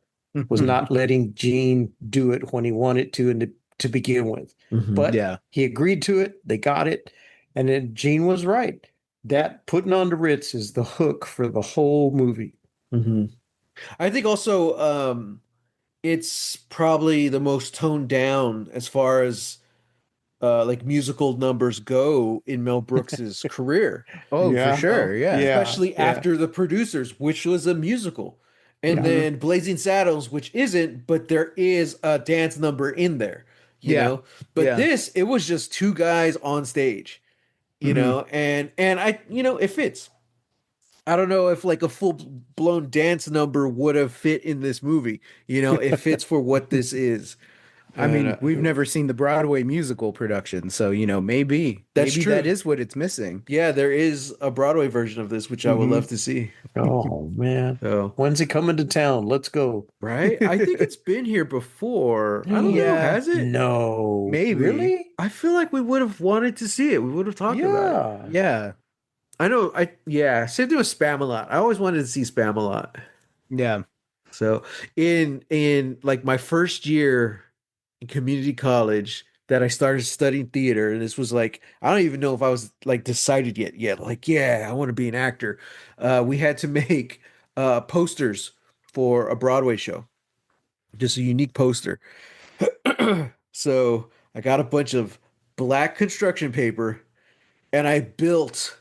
Speaker 4: was
Speaker 3: Hmm.
Speaker 4: not letting Gene do it when he wanted to and to begin with."
Speaker 2: Mhm.
Speaker 4: But
Speaker 3: Yeah.
Speaker 4: he agreed to it, they got it, and then Gene was right. That putting on the Ritz is the hook for the whole movie.
Speaker 2: Mhm. I think also it's probably the most toned down as far as like musical numbers go in Mel Brooks's career,
Speaker 3: Oh, for
Speaker 4: Yeah,
Speaker 3: sure. Yeah.
Speaker 4: yeah,
Speaker 2: especially
Speaker 4: yeah.
Speaker 2: after The Producers, which was a musical, and
Speaker 4: Yeah.
Speaker 3: Hmm.
Speaker 2: then Blazing Saddles, which isn't, but there is a dance number in there, you
Speaker 3: Yeah.
Speaker 2: know. But
Speaker 3: Yeah.
Speaker 2: this, it was just two guys on stage,
Speaker 3: Hmm.
Speaker 2: and I, it fits. I don't know if like a full blown dance number would have fit in this movie. It fits for what this is.
Speaker 3: I
Speaker 2: And
Speaker 3: mean, we've never seen the Broadway musical production, so
Speaker 2: that's
Speaker 3: maybe that
Speaker 2: true.
Speaker 3: is what it's missing.
Speaker 2: Yeah, there is a Broadway version of this, which I would
Speaker 3: Hmm.
Speaker 2: love to see.
Speaker 4: Oh man.
Speaker 2: So,
Speaker 4: When's he coming to town? Let's go.
Speaker 2: right? I think it's been here before. I don't know.
Speaker 3: Yeah,
Speaker 2: Has it?
Speaker 4: No.
Speaker 3: maybe.
Speaker 4: Really?
Speaker 2: I feel like we would have wanted to see it. We would have talked about it.
Speaker 4: Yeah.
Speaker 3: Yeah,
Speaker 2: I know. Yeah. Same thing with Spam a lot. I always wanted to see Spam a lot.
Speaker 3: yeah.
Speaker 2: So in like my first year in community college that I started studying theater, and this was like I don't even know if I was like decided yet. Like, yeah, I want to be an actor. We had to make posters for a Broadway show, just a unique poster. So I got a bunch of black construction paper and I built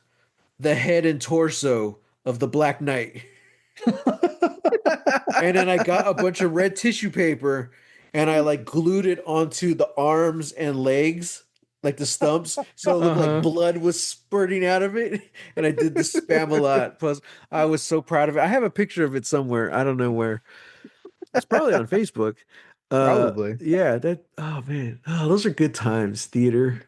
Speaker 2: the head and torso of the Black Knight. And then I got a bunch of red tissue paper and I like glued it onto the arms and legs, like the stumps, so it looked like
Speaker 3: Uh-huh.
Speaker 2: blood was spurting out of it. And I did the spam a lot. Plus, I was so proud of it. I have a picture of it somewhere. I don't know where. It's probably on Facebook.
Speaker 3: Probably.
Speaker 2: Yeah, oh man. Oh, those are good times, theater.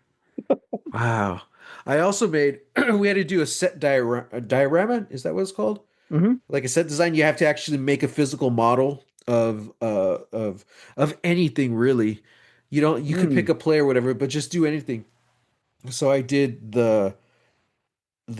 Speaker 2: Wow. I also made we had to do a set diorama, is that what it's called?
Speaker 3: Hmm.
Speaker 2: Like a set design, you have to actually make a physical model of anything really. You could pick
Speaker 3: Mm.
Speaker 2: a play or whatever, but just do anything. So I did the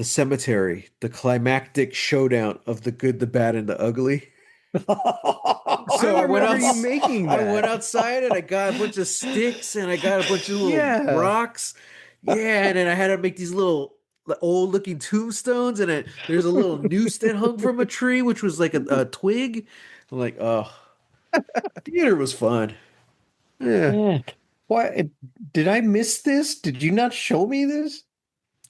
Speaker 2: cemetery, the climactic showdown of the good, the bad, and the ugly.
Speaker 3: I
Speaker 2: So
Speaker 3: remember you making
Speaker 2: I went
Speaker 3: that.
Speaker 2: outside and I got a bunch of sticks and I got a bunch of little
Speaker 3: Yeah.
Speaker 2: rocks. Yeah, and then I had to make these little old looking tombstones and there's a little noose that hung from a tree, which was like a twig. I'm like, oh, theater was fun. Yeah,
Speaker 4: Yeah. Why did I miss this? Did you not show me this?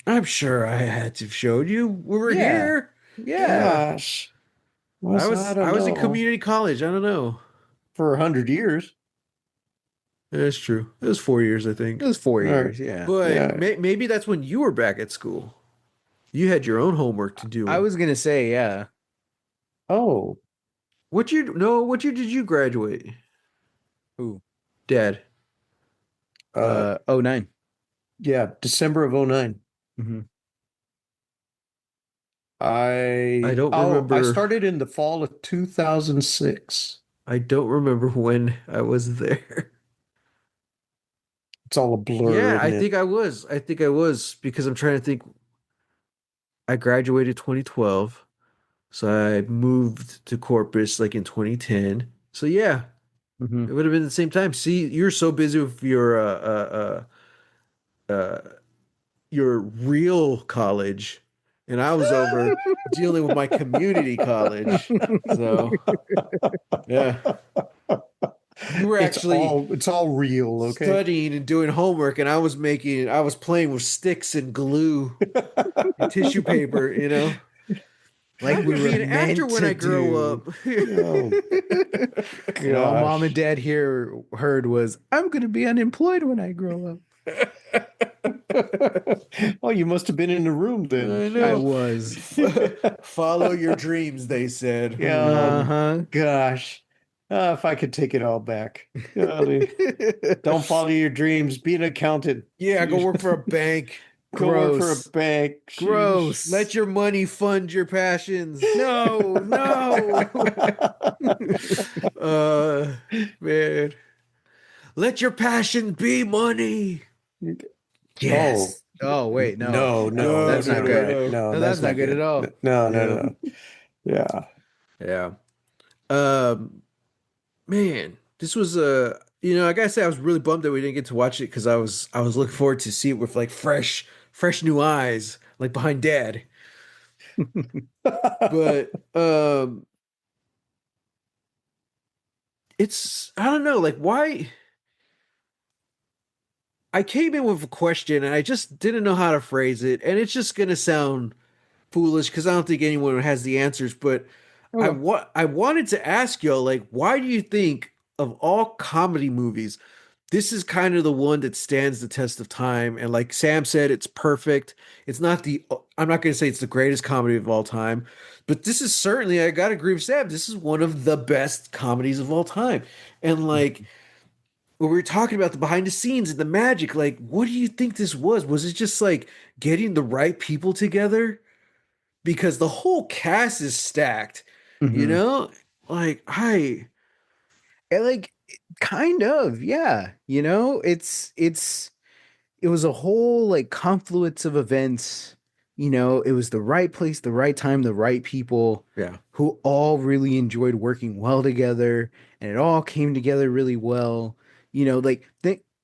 Speaker 2: I'm sure I had to have showed you. We were
Speaker 3: Yeah.
Speaker 2: here.
Speaker 3: Yeah.
Speaker 4: Gosh. I
Speaker 2: I
Speaker 4: don't
Speaker 2: was in
Speaker 4: know.
Speaker 2: community college. I don't know.
Speaker 4: For 100 years.
Speaker 2: That's true. It was 4 years, I
Speaker 3: It
Speaker 2: think.
Speaker 3: was four
Speaker 4: All right.
Speaker 3: years. Yeah.
Speaker 2: But
Speaker 4: Yeah.
Speaker 2: maybe that's when you were back at school. You had your own homework to
Speaker 3: I
Speaker 2: do.
Speaker 3: was gonna say, yeah.
Speaker 4: Oh,
Speaker 2: What year? No, what year did you graduate,
Speaker 3: Ooh.
Speaker 2: Dad?
Speaker 3: Oh, 09.
Speaker 4: yeah, December of '09.
Speaker 3: Hmm.
Speaker 2: I don't
Speaker 4: I
Speaker 2: remember.
Speaker 4: started in the fall of 2006.
Speaker 2: I don't remember when I was there.
Speaker 4: It's all a blur,
Speaker 2: Yeah, I
Speaker 4: isn't it?
Speaker 2: think I was. I think I was because I'm trying to think. I graduated 2012, so I moved to Corpus like in 2010. So yeah, It would have been the same time. See, you're so busy with your real college, and I was over dealing with my community college. So yeah, you were actually
Speaker 4: It's all real, okay?
Speaker 2: studying and doing homework, and I was playing with sticks and glue and tissue paper.
Speaker 3: Like
Speaker 2: I'm
Speaker 3: we
Speaker 2: gonna
Speaker 3: were
Speaker 2: be an actor
Speaker 3: meant
Speaker 2: when
Speaker 3: to
Speaker 2: I grow
Speaker 3: do.
Speaker 2: up.
Speaker 4: Oh
Speaker 3: And all mom and
Speaker 4: gosh.
Speaker 3: dad here heard was, I'm going to be unemployed when I grow up.
Speaker 4: Oh, you must have been in the room then.
Speaker 2: I
Speaker 3: I
Speaker 2: know.
Speaker 3: was.
Speaker 2: Follow your dreams, they said.
Speaker 4: Yeah,
Speaker 2: Hmm.
Speaker 4: oh
Speaker 3: Uh-huh.
Speaker 4: gosh. If I could take it all back. Golly. Don't follow your dreams. Be an accountant.
Speaker 2: Yeah, go work for a bank.
Speaker 4: Go work for a
Speaker 3: Gross.
Speaker 4: bank. Sheesh.
Speaker 2: Let
Speaker 3: Gross.
Speaker 2: your money fund your passions.
Speaker 3: No, no.
Speaker 2: Uh, man. Let your passion be money.
Speaker 4: Oh,
Speaker 3: Yes. Oh, wait, no.
Speaker 4: no, no,
Speaker 2: No,
Speaker 3: That's
Speaker 4: that's
Speaker 2: no,
Speaker 3: not
Speaker 4: not
Speaker 2: no,
Speaker 3: good.
Speaker 4: right.
Speaker 2: no.
Speaker 4: No,
Speaker 3: No,
Speaker 4: that's
Speaker 3: that's not
Speaker 4: not
Speaker 3: good at
Speaker 4: good.
Speaker 3: all.
Speaker 4: No, no,
Speaker 2: Yeah.
Speaker 4: no. Yeah.
Speaker 2: Yeah. Um, man, this was I gotta say I was really bummed that we didn't get to watch it because I was looking forward to see it with like fresh new eyes, like behind dad. But it's I don't know, like why I came in with a question and I just didn't know how to phrase it, and it's just gonna sound foolish because I don't think anyone has the answers, but
Speaker 3: Okay.
Speaker 2: I wanted to ask y'all, like, why do you think of all comedy movies, this is kind of the one that stands the test of time? And like Sam said, it's perfect. It's not the I'm not going to say it's the greatest comedy of all time, but this is certainly, I got to agree with Sam, this is one of the best comedies of all time. And like when we were talking about the behind the scenes and the magic, like what do you think this was? Was it just like getting the right people together? Because the whole cast is stacked, you
Speaker 3: Mm-hmm.
Speaker 2: know? Like I
Speaker 3: Like, kind of, yeah. It was a whole like confluence of events. It was the right place, the right time, the right people
Speaker 2: yeah.
Speaker 3: who all really enjoyed working well together, and it all came together really well. Like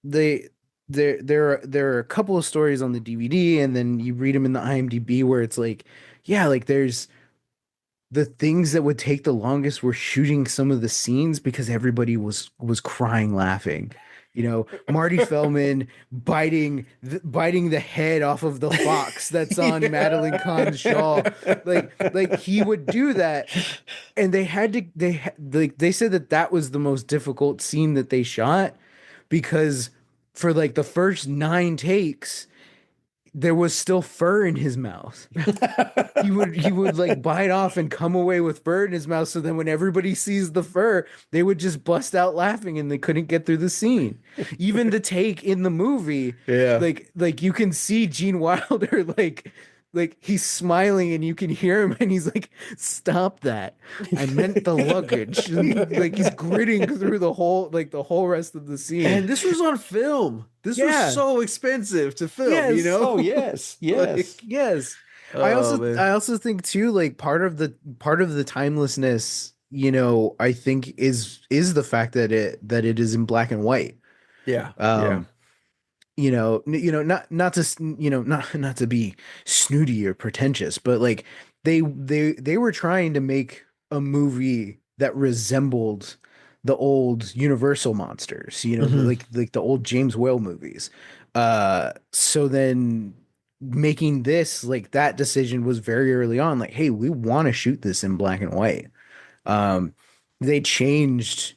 Speaker 3: they there are a couple of stories on the DVD, and then you read them in the IMDb where it's like, yeah, like there's the things that would take the longest were shooting some of the scenes because everybody was crying laughing. Marty Feldman biting the head off of the fox that's on Madeline Kahn's shawl. Like he would do that, and they said that was the most difficult scene that they shot because for like the first 9 takes there was still fur in his mouth. He would like bite off and come away with fur in his mouth. So then when everybody sees the fur, they would just bust out laughing and they couldn't get through the scene. Even the take in the movie,
Speaker 2: Yeah.
Speaker 3: like you can see Gene Wilder like he's smiling and you can hear him and he's like, stop that. I meant the luggage. Like he's gritting through the whole rest of the scene.
Speaker 2: And this was on film. This was
Speaker 3: Yeah.
Speaker 2: so expensive to film, you
Speaker 3: Yes.
Speaker 2: know?
Speaker 4: Oh, yes.
Speaker 3: Like,
Speaker 4: Yes.
Speaker 3: yes. I
Speaker 2: Oh
Speaker 3: also
Speaker 2: man.
Speaker 3: I also think too, like part of the timelessness, I think is the fact that it is in black and white.
Speaker 2: Yeah. Yeah.
Speaker 3: Um, not to not to be snooty or pretentious, but like they were trying to make a movie that resembled the old Universal monsters,
Speaker 2: Mhm.
Speaker 3: like the old James Whale movies. So then making this like that decision was very early on, like, hey, we want to shoot this in black and white. Um, they changed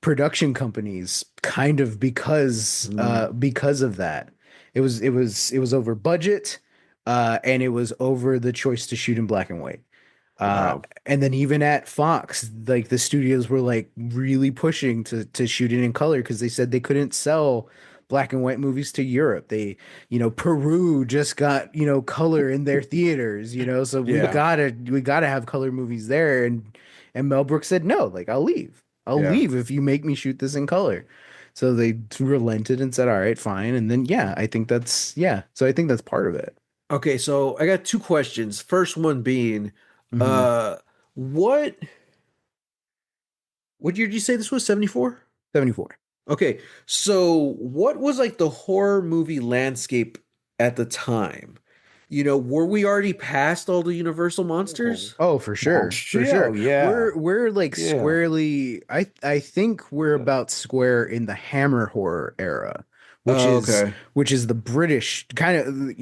Speaker 3: production companies kind of because of that. It was over budget, and it was over the choice to shoot in black and white.
Speaker 2: Wow.
Speaker 3: And then even at Fox, like the studios were like really pushing to shoot it in color because they said they couldn't sell black and white movies to Europe. Peru just got, color in their theaters, so we
Speaker 2: Yeah.
Speaker 3: gotta have color movies there. And Mel Brooks said, no, like I'll leave. I'll
Speaker 2: Yeah.
Speaker 3: leave if you make me shoot this in color. So they relented and said, all right, fine. And then so I think that's part of it.
Speaker 2: Okay, so I got two questions. First one being,
Speaker 3: Mhm.
Speaker 2: uh, what year did you say this was? 74?
Speaker 3: 74.
Speaker 2: Okay, so what was like the horror movie landscape at the time? Were we already past all the Universal monsters?
Speaker 3: Oh, for
Speaker 4: Oh,
Speaker 3: sure, for
Speaker 4: yeah,
Speaker 3: sure.
Speaker 4: yeah,
Speaker 3: We're like
Speaker 4: yeah.
Speaker 3: squarely. I think we're about square in the Hammer horror era, which
Speaker 2: Oh,
Speaker 3: is
Speaker 2: okay.
Speaker 3: which is the British kind of.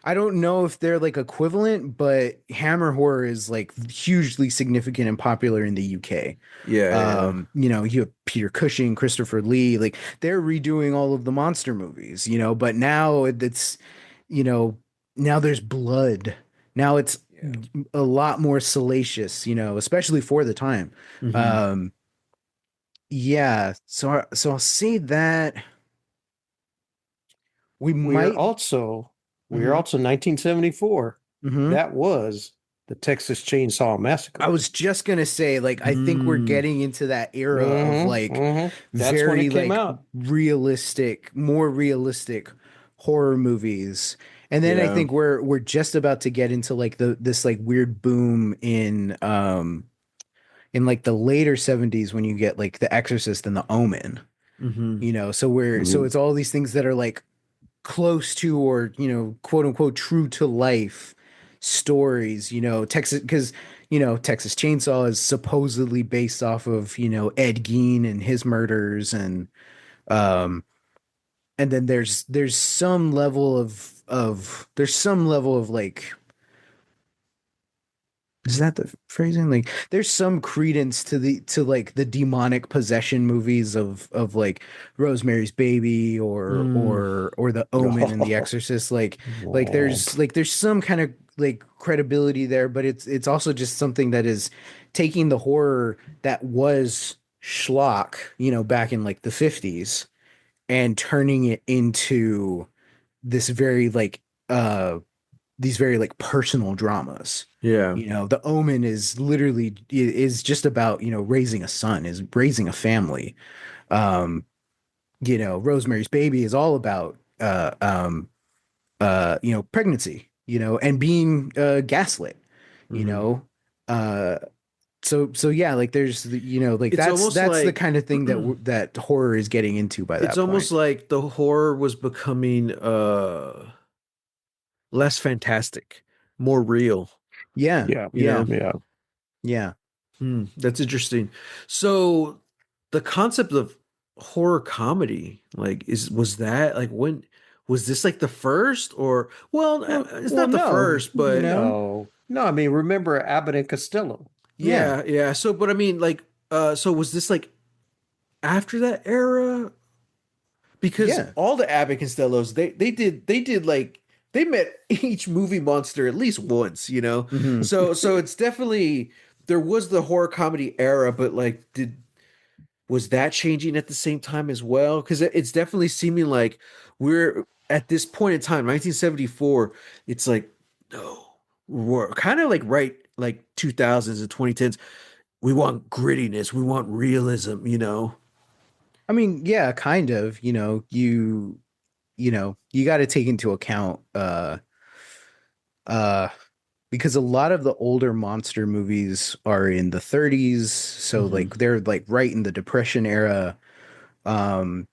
Speaker 3: I don't know if they're like equivalent, but Hammer horror is like hugely significant and popular in the UK.
Speaker 2: Yeah, yeah.
Speaker 3: You have Peter Cushing, Christopher Lee, like they're redoing all of the monster movies, but now it's, you know, now there's blood. Now it's
Speaker 2: Yeah.
Speaker 3: a lot more salacious, especially for the time.
Speaker 2: Hmm.
Speaker 3: Um, yeah, so I'll say that we
Speaker 4: We are
Speaker 3: might.
Speaker 4: also we are
Speaker 3: Mhm,
Speaker 4: also 1974.
Speaker 3: mhm.
Speaker 4: That was the Texas Chainsaw
Speaker 3: I
Speaker 4: Massacre.
Speaker 3: was just gonna say, like, I think we're
Speaker 2: Mm,
Speaker 3: getting into that era of
Speaker 4: Mm-hmm.
Speaker 3: like
Speaker 4: Mm-hmm. That's when it
Speaker 3: very
Speaker 4: came
Speaker 3: like
Speaker 4: out.
Speaker 3: realistic, more realistic horror movies. And then I
Speaker 2: yeah.
Speaker 3: think we're just about to get into like this like weird boom in like the later 70s when you get like The Exorcist and The Omen.
Speaker 2: Hmm.
Speaker 3: So it's all these things that are like close to or quote unquote true to life stories, Texas, because Texas Chainsaw is supposedly based off of Ed Gein and his murders, um and then there's some level of like, is that the phrasing? Like, there's some credence to like the demonic possession movies of like Rosemary's Baby
Speaker 2: Mm.
Speaker 3: or The Omen and The Exorcist. Like there's some kind of like credibility there, but it's also just something that is taking the horror that was schlock, back in like the 50s and turning it into this very like these very like personal dramas.
Speaker 2: Yeah.
Speaker 3: The Omen is just about, raising a son, is raising a family. Um, Rosemary's Baby is all about pregnancy, and being gaslit, you
Speaker 2: Hmm.
Speaker 3: know. Uh so yeah, like there's like
Speaker 2: It's almost
Speaker 3: that's the
Speaker 2: like
Speaker 3: kind of thing that horror is getting into by
Speaker 2: it's
Speaker 3: that
Speaker 2: almost
Speaker 3: point.
Speaker 2: like the horror was becoming less fantastic, more real,
Speaker 3: Yeah,
Speaker 4: Yeah,
Speaker 2: you
Speaker 3: yeah,
Speaker 2: know?
Speaker 4: yeah.
Speaker 3: yeah.
Speaker 2: Hmm, that's interesting. So the concept of horror comedy, like, was that like when was this like the first or well, it's
Speaker 3: Well,
Speaker 2: not the
Speaker 3: no,
Speaker 2: first, but
Speaker 4: No, no. I mean, remember Abbott and Costello?
Speaker 3: yeah,
Speaker 2: yeah, yeah. So, but I mean, like, so was this like after that era? Because
Speaker 3: yeah.
Speaker 2: all the Abbott Costellos, they did like they met each movie monster at least once, you know.
Speaker 3: Hmm.
Speaker 2: So it's definitely there was the horror comedy era, but like did was that changing at the same time as well? Because it's definitely seeming like we're at this point in time, 1974. It's like no, we're kind of like right like 2000s and 2010s. We want grittiness, we want realism, you know.
Speaker 3: I mean, yeah, kind of, you got to take into account uh because a lot of the older monster movies are in the 30s, so
Speaker 2: Hmm.
Speaker 3: like they're like right in the Depression era. um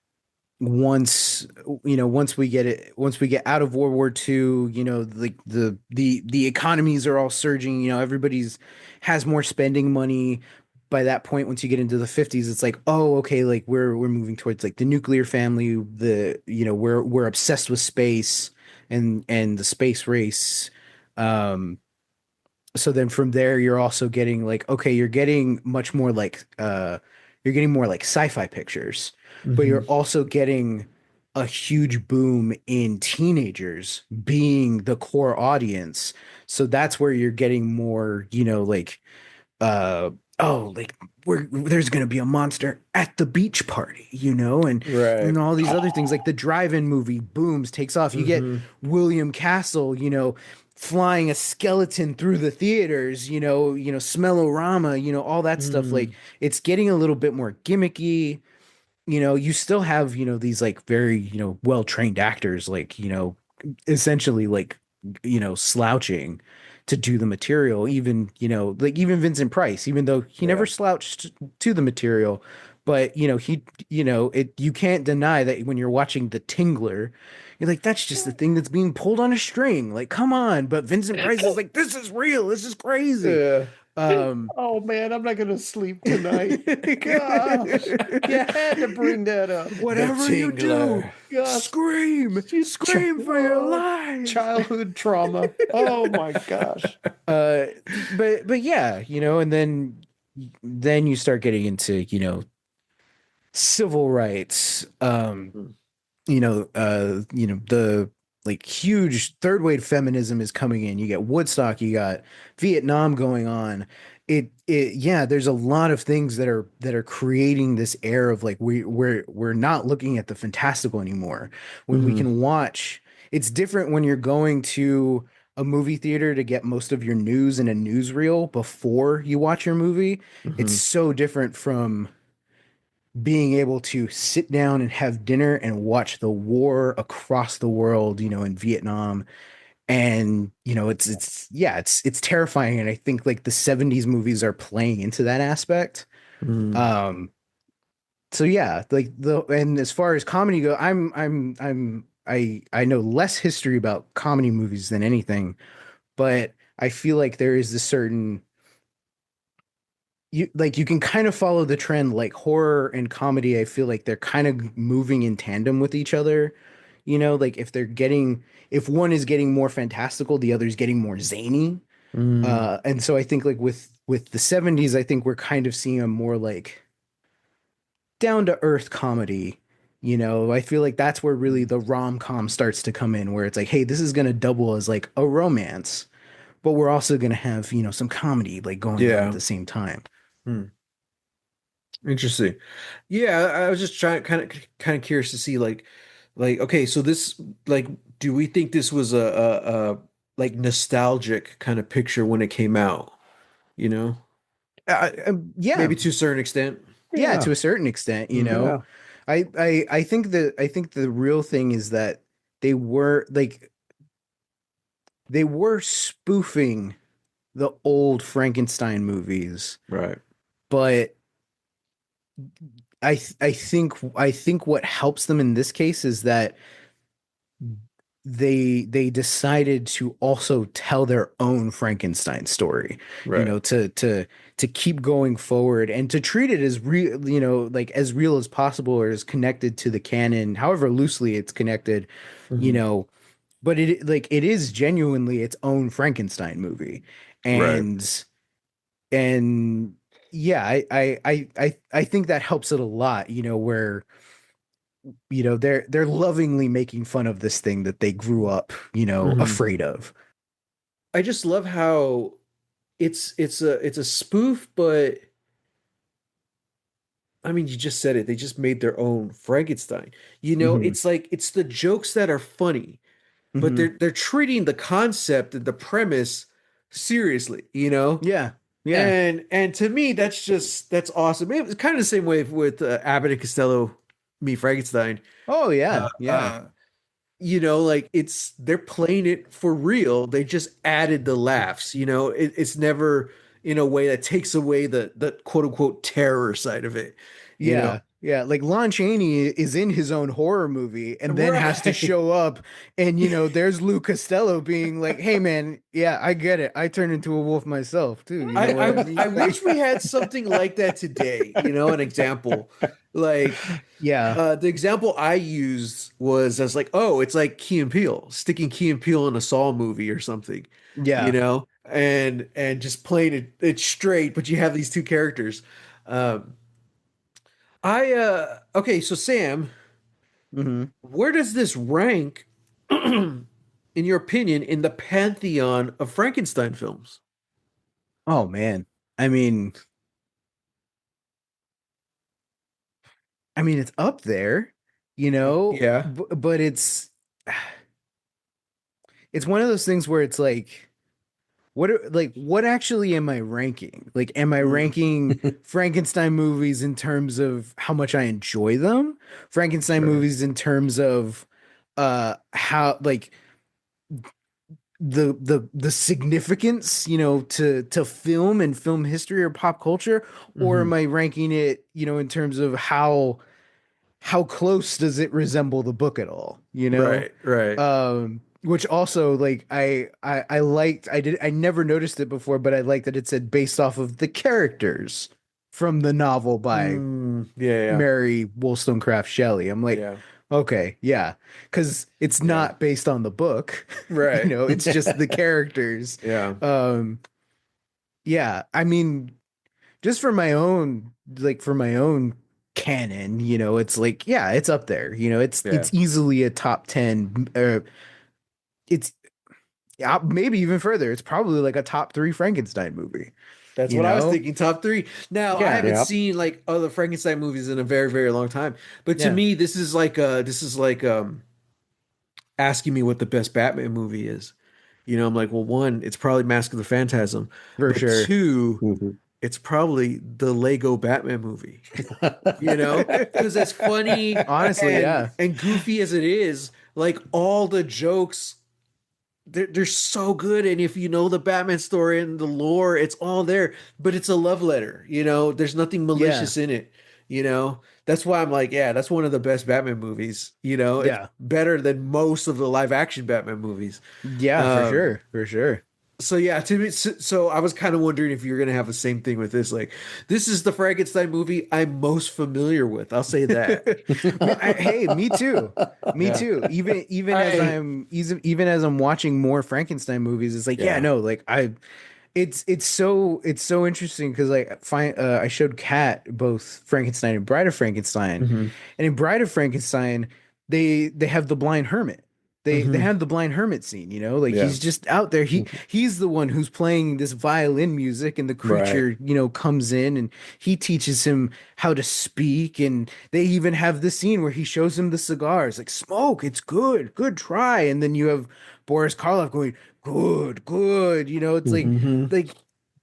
Speaker 3: once once we get out of World War II, like the economies are all surging, everybody's has more spending money. By that point, once you get into the 50s, it's like, oh, okay, like we're moving towards like the nuclear family, we're obsessed with space and the space race. um so then from there you're also getting like, okay, you're getting much more like you're getting more like sci-fi pictures, but
Speaker 2: Hmm.
Speaker 3: you're also getting a huge boom in teenagers being the core audience. So that's where you're getting more, like uh like there's gonna be a monster at the beach party,
Speaker 2: Right.
Speaker 3: and all these other things, like the drive-in movie booms, takes off. You get
Speaker 2: Hmm.
Speaker 3: William Castle, flying a skeleton through the theaters, smellorama, all that stuff. Like,
Speaker 2: Mm.
Speaker 3: it's getting a little bit more gimmicky. You still have, these like very, well-trained actors, like, essentially like, slouching to do the material. Even, like even Vincent Price, even though he never
Speaker 2: Yeah.
Speaker 3: slouched to the material, But you can't deny that when you're watching The Tingler, you're like, that's just the thing that's being pulled on a string. Like, come on. But Vincent Price is like, this is real. This is crazy.
Speaker 2: Yeah.
Speaker 4: Oh man, I'm not gonna sleep tonight. Gosh, you had to bring that up.
Speaker 3: Whatever you do,
Speaker 2: Tingler.
Speaker 4: Gosh,
Speaker 3: scream, scream for your life.
Speaker 4: childhood trauma. Oh my gosh.
Speaker 3: Uh, but yeah, and then you start getting into, civil rights, the like huge third wave feminism is coming in. You get Woodstock, you got Vietnam going on. Yeah, there's a lot of things that are creating this air of like we're not looking at the fantastical anymore. When we
Speaker 2: Mhm.
Speaker 3: can watch, it's different when you're going to a movie theater to get most of your news in a newsreel before you watch your movie. It's
Speaker 2: Mhm.
Speaker 3: so different from being able to sit down and have dinner and watch the war across the world, in Vietnam. And, it's terrifying. And I think like the 70s movies are playing into that aspect.
Speaker 2: Mhm.
Speaker 3: Um, so yeah, like and as far as comedy go, I know less history about comedy movies than anything, but I feel like there is this certain you can kind of follow the trend like horror and comedy. I feel like they're kind of moving in tandem with each other, like if one is getting more fantastical, the other is getting more zany.
Speaker 2: Mhm.
Speaker 3: And so I think like with the 70s, I think we're kind of seeing a more like down to earth comedy. I feel like that's where really the rom-com starts to come in, where it's like, hey, this is going to double as like a romance, but we're also going to have, some comedy like going on at
Speaker 2: Yeah.
Speaker 3: the same time.
Speaker 2: Hmm. Interesting. Yeah, I was just trying kind of curious to see like okay, so this like do we think this was a like nostalgic kind of picture when it came out, you know?
Speaker 3: Yeah,
Speaker 2: Maybe to a certain extent.
Speaker 3: yeah, to
Speaker 4: Yeah,
Speaker 3: a certain extent,
Speaker 2: Hmm.
Speaker 4: yeah.
Speaker 3: I think the real thing is that they were like they were spoofing the old Frankenstein movies,
Speaker 2: Right.
Speaker 3: but I think what helps them in this case is that they decided to also tell their own Frankenstein story,
Speaker 2: Right.
Speaker 3: to keep going forward and to treat it as real, like as real as possible or as connected to the canon, however loosely it's connected, you
Speaker 2: Hmm.
Speaker 3: know, but it is genuinely its own Frankenstein movie.
Speaker 2: Right.
Speaker 3: And yeah, I think that helps it a lot, where they're lovingly making fun of this thing that they grew up,
Speaker 2: Hmm.
Speaker 3: afraid of.
Speaker 2: I just love how it's a spoof, but I mean, you just said it. They just made their own Frankenstein.
Speaker 3: Hmm.
Speaker 2: It's like it's the jokes that are funny, but
Speaker 3: Hmm.
Speaker 2: they're treating the concept and the premise seriously,
Speaker 3: Yeah, yeah.
Speaker 2: and to me that's awesome. It was kind of the same way with Abbott and Costello meet Frankenstein.
Speaker 3: Oh
Speaker 2: Uh,
Speaker 3: yeah, yeah,
Speaker 2: uh, like they're playing it for real. They just added the laughs. It's never in a way that takes away the quote unquote terror side of it. You know,
Speaker 3: yeah, yeah. Like Lon Chaney is in his own horror movie and then has to
Speaker 2: right?
Speaker 3: show up, and there's Lou Costello being like, "Hey man, yeah, I get it. I turned into a wolf myself too. You
Speaker 2: I,
Speaker 3: know what I
Speaker 2: I
Speaker 3: mean?"
Speaker 2: I wish we had something like that today. An example like
Speaker 3: Yeah,
Speaker 2: the example I used was as like, oh, it's like Key and Peele, sticking Key and Peele in a Saw movie or something,
Speaker 3: yeah.
Speaker 2: and just playing it straight, but you have these two characters. Um, I okay, so Sam,
Speaker 3: Hmm.
Speaker 2: where does this rank, in your opinion, in the pantheon of Frankenstein films?
Speaker 3: Oh man. I mean, it's up there,
Speaker 2: Yeah,
Speaker 3: but it's one of those things where it's like what actually am I ranking? Like, am I
Speaker 2: Mm.
Speaker 3: ranking Frankenstein movies in terms of how much I enjoy them? Frankenstein
Speaker 2: Sure.
Speaker 3: movies in terms of how like the significance, to film and film history or pop culture, or
Speaker 2: Hmm.
Speaker 3: am I ranking it, in terms of how close does it resemble the book at all,
Speaker 2: Right, right.
Speaker 3: which also, like, I liked, I never noticed it before, but I liked that it said based off of the characters from the novel by
Speaker 2: Yeah, yeah,
Speaker 3: Mary Wollstonecraft Shelley. I'm like,
Speaker 2: yeah,
Speaker 3: okay, yeah, because it's
Speaker 2: yeah.
Speaker 3: not based on the book,
Speaker 2: Right.
Speaker 3: it's just the characters.
Speaker 2: Yeah,
Speaker 3: Um, yeah, I mean, just for my own canon, it's like, yeah, it's up there.
Speaker 2: yeah.
Speaker 3: It's easily a top 10. It's maybe even further. It's probably like a top 3 Frankenstein movie,
Speaker 2: That's
Speaker 3: you
Speaker 2: what I was
Speaker 3: know?
Speaker 2: thinking. Top three. Now, I
Speaker 3: Yeah.
Speaker 2: haven't
Speaker 4: Yep.
Speaker 2: seen like other Frankenstein movies in a very, very long time. But to
Speaker 3: Yeah,
Speaker 2: me, this is like asking me what the best Batman movie is. I'm like, well, one, it's probably Mask of the Phantasm,
Speaker 3: for
Speaker 2: but
Speaker 3: sure.
Speaker 2: two,
Speaker 4: Mhm.
Speaker 2: it's probably the Lego Batman movie. Because as funny
Speaker 3: Honestly,
Speaker 2: and
Speaker 3: yeah.
Speaker 2: and goofy as it is, like all the jokes they're so good, and if you know the Batman story and the lore, it's all there, but it's a love letter. There's nothing
Speaker 3: Yeah.
Speaker 2: malicious in it. That's why I'm like, yeah, that's one of the best Batman movies. It's
Speaker 3: Yeah.
Speaker 2: better than most of the live action Batman movies.
Speaker 3: Yeah, for
Speaker 2: um
Speaker 3: sure. For sure.
Speaker 2: so yeah, to me, so I was kind of wondering if you're gonna have the same thing with this. Like, this is the Frankenstein movie I'm most familiar with, I'll say that.
Speaker 3: Hey, me too. Me
Speaker 2: Yeah.
Speaker 3: too. Even as
Speaker 2: I
Speaker 3: even as I'm watching more Frankenstein movies, it's like, yeah,
Speaker 2: Yeah.
Speaker 3: no, like, it's so interesting because, like, I showed Kat both Frankenstein and Bride of Frankenstein,
Speaker 2: Hmm.
Speaker 3: and in Bride of Frankenstein, they have the blind hermit. They
Speaker 2: Hmm.
Speaker 3: have the blind hermit scene, like,
Speaker 2: Yeah.
Speaker 3: he's just out there. He's the one who's playing this violin music, and the
Speaker 2: Right.
Speaker 3: creature, comes in, and he teaches him how to speak. And they even have the scene where he shows him the cigars, like, smoke, it's good, good try. And then you have Boris Karloff going, good, good. It's
Speaker 2: Hmm.
Speaker 3: like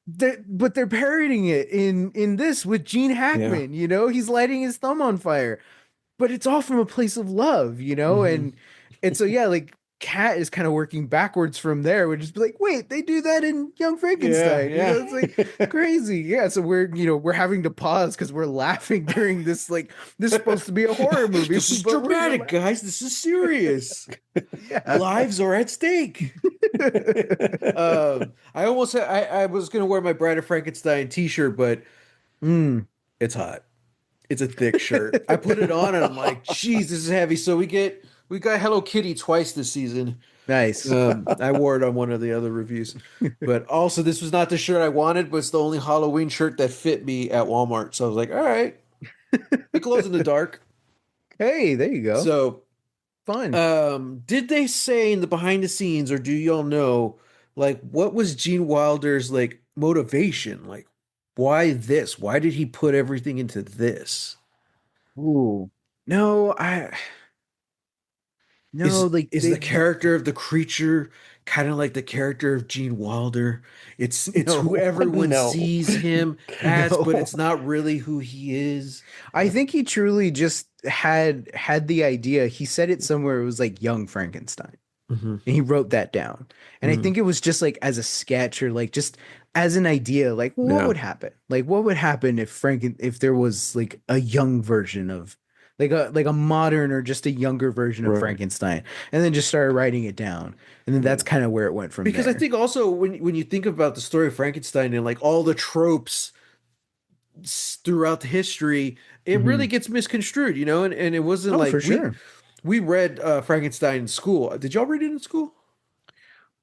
Speaker 3: but they're parodying it in this with Gene
Speaker 2: Yeah.
Speaker 3: Hackman. He's lighting his thumb on fire, but it's all from a place of love.
Speaker 2: Hmm.
Speaker 3: And so, yeah, like, Cat is kind of working backwards from there, would just be like, wait, they do that in Young
Speaker 2: Yeah.
Speaker 3: Frankenstein.
Speaker 2: Yeah.
Speaker 3: It's like crazy. Yeah, so we're having to pause because we're laughing during this. Like, this is supposed to be a horror movie,
Speaker 2: This is
Speaker 3: but we're
Speaker 2: dramatic,
Speaker 3: laughing.
Speaker 2: guys. This is serious.
Speaker 3: Yeah.
Speaker 2: Lives are at stake. I was gonna wear my Bride of Frankenstein t-shirt, but
Speaker 3: Mm,
Speaker 2: it's hot. It's a thick shirt. I put it on and I'm like, geez, this is heavy. So we got Hello Kitty twice this season.
Speaker 3: nice.
Speaker 2: I wore it on one of the other reviews. But also, this was not the shirt I wanted, but it's the only Halloween shirt that fit me at Walmart. So I was like, all right, it glows in the dark.
Speaker 3: Hey, there you go.
Speaker 2: So,
Speaker 3: Fun.
Speaker 2: did they say in the behind the scenes, or do y'all know, like, what was Gene Wilder's like motivation? Like, why this? Why did he put everything into this?
Speaker 3: Ooh. No, no,
Speaker 2: Is
Speaker 3: like,
Speaker 2: is the character of the creature kind of like the character of Gene Wilder? It's who
Speaker 3: no,
Speaker 2: everyone
Speaker 4: No.
Speaker 2: sees him as, but
Speaker 3: no.
Speaker 2: it's not really who he is.
Speaker 3: I think he truly just had the idea. He said it somewhere. It was like Young Frankenstein,
Speaker 2: Hmm.
Speaker 3: and he wrote that down. And I
Speaker 2: Hmm.
Speaker 3: think it was just like as a sketch, or like just as an idea. Like, well, what
Speaker 2: Yeah.
Speaker 3: would happen? Like, what would happen if there was like a young version of, like a modern or just a younger version of
Speaker 2: Right.
Speaker 3: Frankenstein, and then just started writing it down. And then
Speaker 2: Yeah.
Speaker 3: that's kind of where it went from
Speaker 2: Because I
Speaker 3: there.
Speaker 2: think also when you think about the story of Frankenstein and like all the tropes throughout the history, it really
Speaker 3: Mhm.
Speaker 2: gets misconstrued, and it wasn't
Speaker 3: Oh,
Speaker 2: like
Speaker 3: for
Speaker 2: we
Speaker 3: sure.
Speaker 2: we read Frankenstein in school. Did y'all read it in school?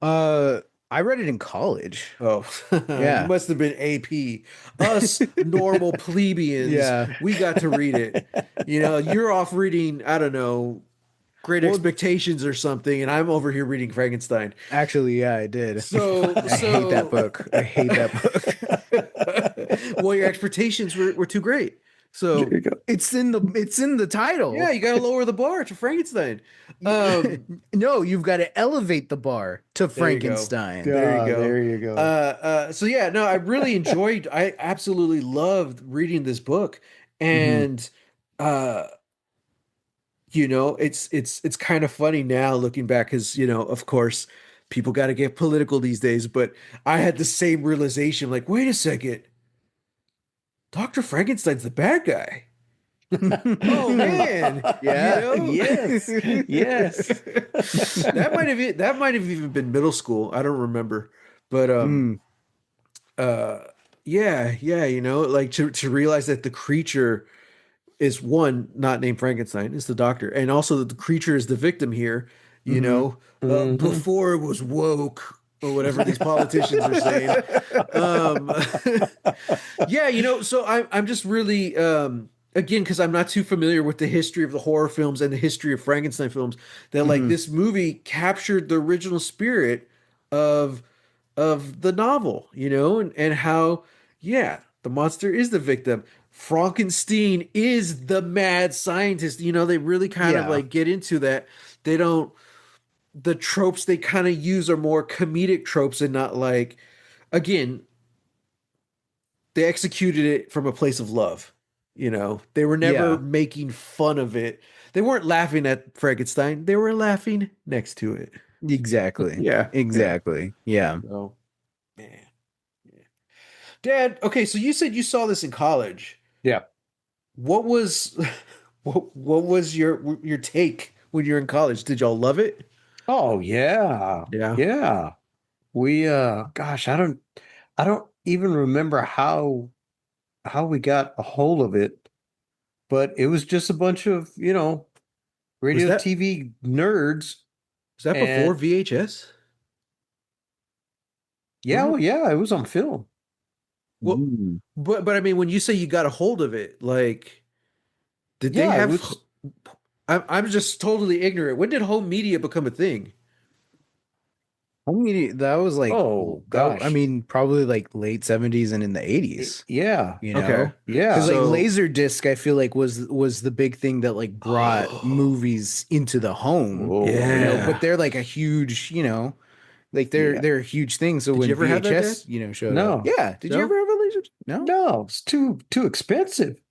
Speaker 3: Uh, I read it in college.
Speaker 2: Oh, you
Speaker 3: Yeah.
Speaker 2: must have been AP. Us normal plebeians,
Speaker 3: Yeah.
Speaker 2: we got to read it. You're off reading, I don't know, Great
Speaker 3: Well,
Speaker 2: Expectations or something, and I'm over here reading Frankenstein.
Speaker 3: actually, yeah, I did.
Speaker 2: So,
Speaker 3: I hate that
Speaker 2: so,
Speaker 3: book. I hate that book.
Speaker 2: well, your expectations were too great.
Speaker 4: There
Speaker 2: So,
Speaker 4: you go.
Speaker 3: It's in the
Speaker 2: yeah,
Speaker 3: title.
Speaker 2: you got to lower the bar to Frankenstein. Um,
Speaker 3: No, you've got to elevate the bar to
Speaker 2: there you go.
Speaker 3: Frankenstein.
Speaker 2: There you
Speaker 4: Ah,
Speaker 2: go.
Speaker 4: there you go.
Speaker 2: So yeah, no, I absolutely loved reading this book.
Speaker 3: Hmm.
Speaker 2: And uh, it's kind of funny now looking back because, of course, people got to get political these days, but I had the same realization like, wait a second, Dr. Frankenstein's the bad guy. Oh man,
Speaker 3: Yeah.
Speaker 4: Yes. Yes.
Speaker 2: that might have even been middle school. I don't remember. But
Speaker 3: Mm,
Speaker 2: uh yeah, like to realize that the creature is one not named Frankenstein, it's the doctor, and also that the creature is the victim here,
Speaker 3: mhm.
Speaker 2: before it was woke or whatever these politicians are saying. Um, yeah, so I'm just really again, because I'm not too familiar with the history of the horror films and the history of Frankenstein films, that like
Speaker 3: Mhm.
Speaker 2: this movie captured the original spirit of the novel, and how, yeah, the monster is the victim. Frankenstein is the mad scientist. They really kind of
Speaker 3: Yeah.
Speaker 2: like get into that. They don't, the tropes they kind of use are more comedic tropes and not like, again, they executed it from a place of love. They were never
Speaker 3: Yeah.
Speaker 2: making fun of it. They weren't laughing at Frankenstein. They were laughing next to it.
Speaker 3: Exactly.
Speaker 2: Yeah. Yeah.
Speaker 3: Exactly. Yeah.
Speaker 2: So, man. Dad, okay, so you said you saw this in college.
Speaker 4: Yeah.
Speaker 2: What was what was your take when you're in college? Did y'all love it?
Speaker 4: Oh yeah.
Speaker 2: Yeah.
Speaker 4: Yeah. We gosh, I don't even remember how we got a hold of it, but it was just a bunch of,
Speaker 2: Was
Speaker 4: radio
Speaker 2: that
Speaker 4: TV nerds.
Speaker 2: was that before
Speaker 4: And
Speaker 2: VHS?
Speaker 4: yeah, well, yeah, it was on film.
Speaker 2: Well,
Speaker 3: Mm.
Speaker 2: but I mean, when you say you got a hold of it, like, did they
Speaker 4: Yeah, it
Speaker 2: have?
Speaker 4: was.
Speaker 2: I'm just totally ignorant. When did home media become a thing?
Speaker 3: Home media, that was like
Speaker 4: Oh
Speaker 3: that. I
Speaker 4: gosh.
Speaker 3: mean, probably like late 70s and in the 80s.
Speaker 4: Yeah.
Speaker 3: You
Speaker 2: Okay,
Speaker 3: know, because
Speaker 4: Yeah.
Speaker 3: like
Speaker 2: so
Speaker 3: Laserdisc, I feel like was the big thing that like brought
Speaker 2: oh
Speaker 3: movies into the home.
Speaker 4: Oh
Speaker 2: yeah.
Speaker 3: But they're like a huge, like they're
Speaker 4: yeah.
Speaker 3: they're a huge thing. So
Speaker 2: Did you
Speaker 3: when
Speaker 2: ever have that, Dad?
Speaker 3: VHS, showed up,
Speaker 4: No.
Speaker 3: yeah. Did you
Speaker 2: No.
Speaker 3: ever have a laser? No.
Speaker 4: No, it's too expensive.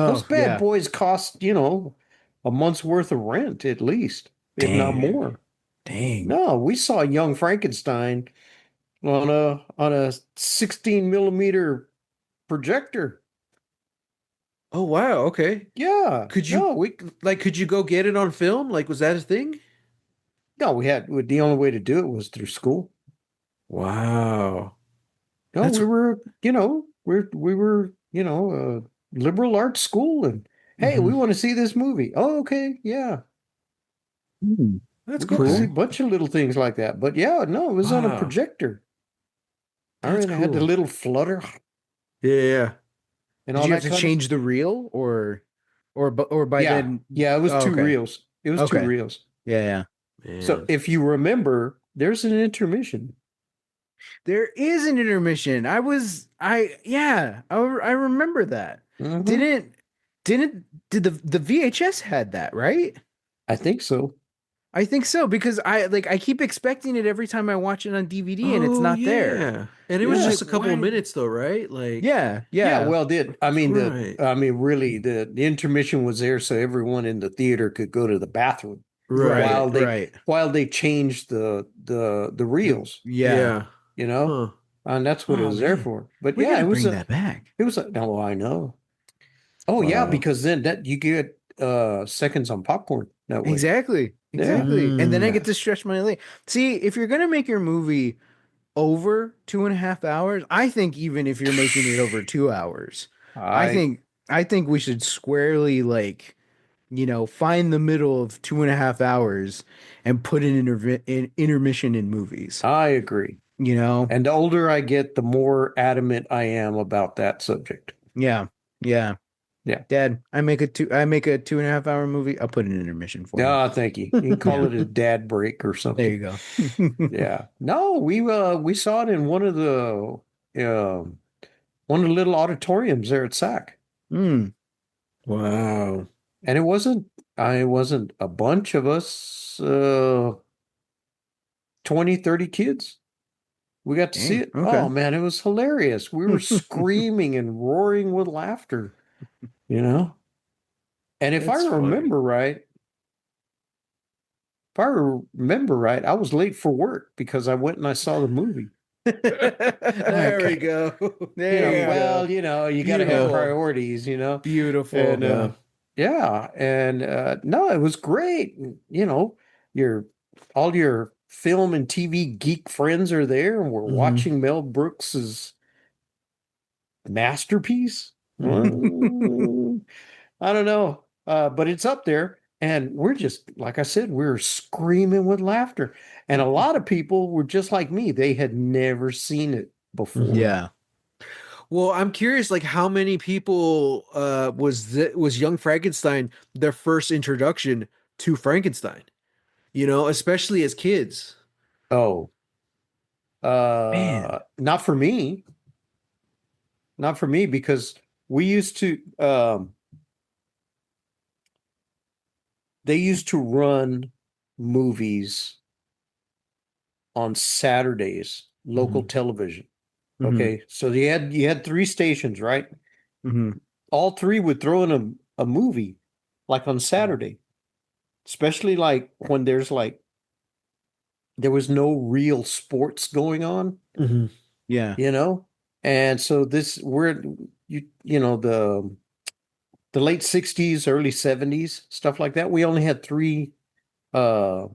Speaker 4: Those
Speaker 3: Oh
Speaker 4: bad
Speaker 3: yeah.
Speaker 4: boys cost, a month's worth of rent at least, if not
Speaker 3: Dang.
Speaker 4: more.
Speaker 3: Dang.
Speaker 4: No, we saw Young Frankenstein on a 16 millimeter projector.
Speaker 2: Oh wow. Okay.
Speaker 4: Yeah.
Speaker 2: Could you
Speaker 4: No, we
Speaker 2: could you go get it on film? Like, was that a thing?
Speaker 4: no, we had the only way to do it was through school.
Speaker 2: Wow.
Speaker 4: No,
Speaker 2: That's
Speaker 4: we were, we were, a liberal arts school, and hey, we
Speaker 2: Mhm.
Speaker 4: want to see this movie. Oh, okay, yeah.
Speaker 3: Hmm.
Speaker 2: That's
Speaker 4: We got to see a
Speaker 2: cool.
Speaker 4: bunch of little things like that. But yeah, no, it was on a
Speaker 2: Wow.
Speaker 4: projector. I
Speaker 2: That's
Speaker 4: remember it had the
Speaker 2: cool.
Speaker 4: little flutter
Speaker 2: Yeah, yeah.
Speaker 4: and
Speaker 3: Did
Speaker 4: all
Speaker 3: you have
Speaker 4: that
Speaker 3: to
Speaker 4: kind of.
Speaker 3: change the reel or by
Speaker 4: Yeah,
Speaker 3: then?
Speaker 4: yeah, it was
Speaker 3: Oh,
Speaker 4: two
Speaker 3: okay.
Speaker 4: reels. It was two
Speaker 3: Okay.
Speaker 4: reels.
Speaker 3: Yeah, yeah.
Speaker 4: So
Speaker 2: Man.
Speaker 4: if you remember, there's an intermission.
Speaker 3: There is an intermission. I remember that.
Speaker 4: Hmm.
Speaker 3: Didn't didn't did the VHS had that, right?
Speaker 4: I think so.
Speaker 3: I think so because I keep expecting it every time I watch it on DVD and it's
Speaker 2: Oh
Speaker 3: not there.
Speaker 2: yeah. And it
Speaker 3: And
Speaker 2: was
Speaker 3: I'm
Speaker 4: Yeah,
Speaker 3: like,
Speaker 2: just a couple of
Speaker 3: why?
Speaker 2: minutes though, right? Like,
Speaker 3: Yeah,
Speaker 4: yeah.
Speaker 3: yeah.
Speaker 4: Well, I mean
Speaker 2: right.
Speaker 4: really the intermission was there so everyone in the theater could go to the bathroom
Speaker 2: Right.
Speaker 3: Right,
Speaker 4: while they
Speaker 3: right.
Speaker 4: while they changed the reels.
Speaker 3: Yeah.
Speaker 2: Yeah.
Speaker 4: You know,
Speaker 2: Huh.
Speaker 4: and that's what it
Speaker 2: Oh
Speaker 4: was there
Speaker 2: man.
Speaker 4: for. But
Speaker 3: We
Speaker 4: yeah,
Speaker 3: gotta bring that back.
Speaker 4: it was a no, I know. Oh yeah,
Speaker 2: Wow.
Speaker 4: because then that you get seconds on popcorn that way.
Speaker 3: Exactly.
Speaker 4: Yeah.
Speaker 3: Exactly. And then I
Speaker 2: Mm.
Speaker 3: get to stretch my leg. See, if you're gonna make your movie over 2.5 hours, I think even if you're making it over 2 hours, I
Speaker 4: I
Speaker 3: think I think we should squarely like, find the middle of 2.5 hours and put an intermission in movies.
Speaker 4: I agree.
Speaker 3: You know?
Speaker 4: And the older I get, the more adamant I am about that subject.
Speaker 3: Yeah. Yeah.
Speaker 4: Yeah.
Speaker 3: Dad, I make a 2.5 hour movie, I'll put an intermission for you.
Speaker 4: No, thank you. You can call
Speaker 3: Yeah.
Speaker 4: it a dad break or
Speaker 3: There
Speaker 4: something.
Speaker 3: you go.
Speaker 4: Yeah. No, we saw it in um one of the little auditoriums there at SAC.
Speaker 3: Mm.
Speaker 2: Wow.
Speaker 4: And it wasn't a bunch of us, 20, 30 kids. We got to see
Speaker 3: Dang.
Speaker 4: it.
Speaker 3: Okay.
Speaker 4: Oh man, it was hilarious. We were screaming and roaring with laughter, you know? And if I
Speaker 2: That's funny.
Speaker 4: remember right, if I remember right, I was late for work because I went and I saw the movie.
Speaker 2: There we go.
Speaker 3: There you go.
Speaker 4: You got to have
Speaker 3: Beautiful.
Speaker 4: priorities,
Speaker 3: Beautiful.
Speaker 4: and yeah, and no, it was great. Your all your film and TV geek friends are there, and we're
Speaker 2: Mhm.
Speaker 4: watching Mel Brooks's masterpiece. I don't know, but it's up there, and we're just like I said, we're screaming with laughter, and a lot of people were just like me; they had never seen it before.
Speaker 3: Yeah.
Speaker 2: Well, I'm curious, like how many people was Young Frankenstein their first introduction to Frankenstein? Especially as kids.
Speaker 4: Oh,
Speaker 3: Man.
Speaker 4: not for me. Not for me because we used to they used to run movies on Saturdays, local
Speaker 2: Mhm.
Speaker 4: television.
Speaker 3: Hmm.
Speaker 4: Okay. So you had three stations, right?
Speaker 3: Hmm.
Speaker 4: All three would throw in a movie like on Saturday, especially like when there was no real sports going on,
Speaker 2: Mhm.
Speaker 3: Yeah.
Speaker 4: you know? And so this we're the late 60s, early 70s, stuff like that. We only had uh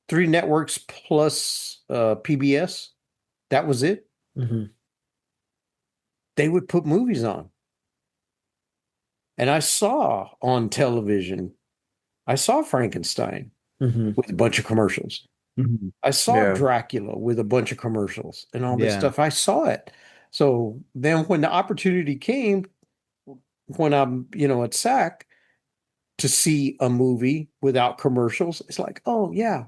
Speaker 4: three networks plus PBS. That was it.
Speaker 2: Mhm.
Speaker 4: They would put movies on. And I saw on television, I saw Frankenstein
Speaker 2: Mhm.
Speaker 4: with a bunch of commercials.
Speaker 3: Hmm.
Speaker 4: I saw
Speaker 2: Yeah.
Speaker 4: Dracula with a bunch of commercials and all this
Speaker 3: Yeah.
Speaker 4: stuff. I saw it. So then when the opportunity came, when I'm, at SAC to see a movie without commercials, it's like, oh yeah.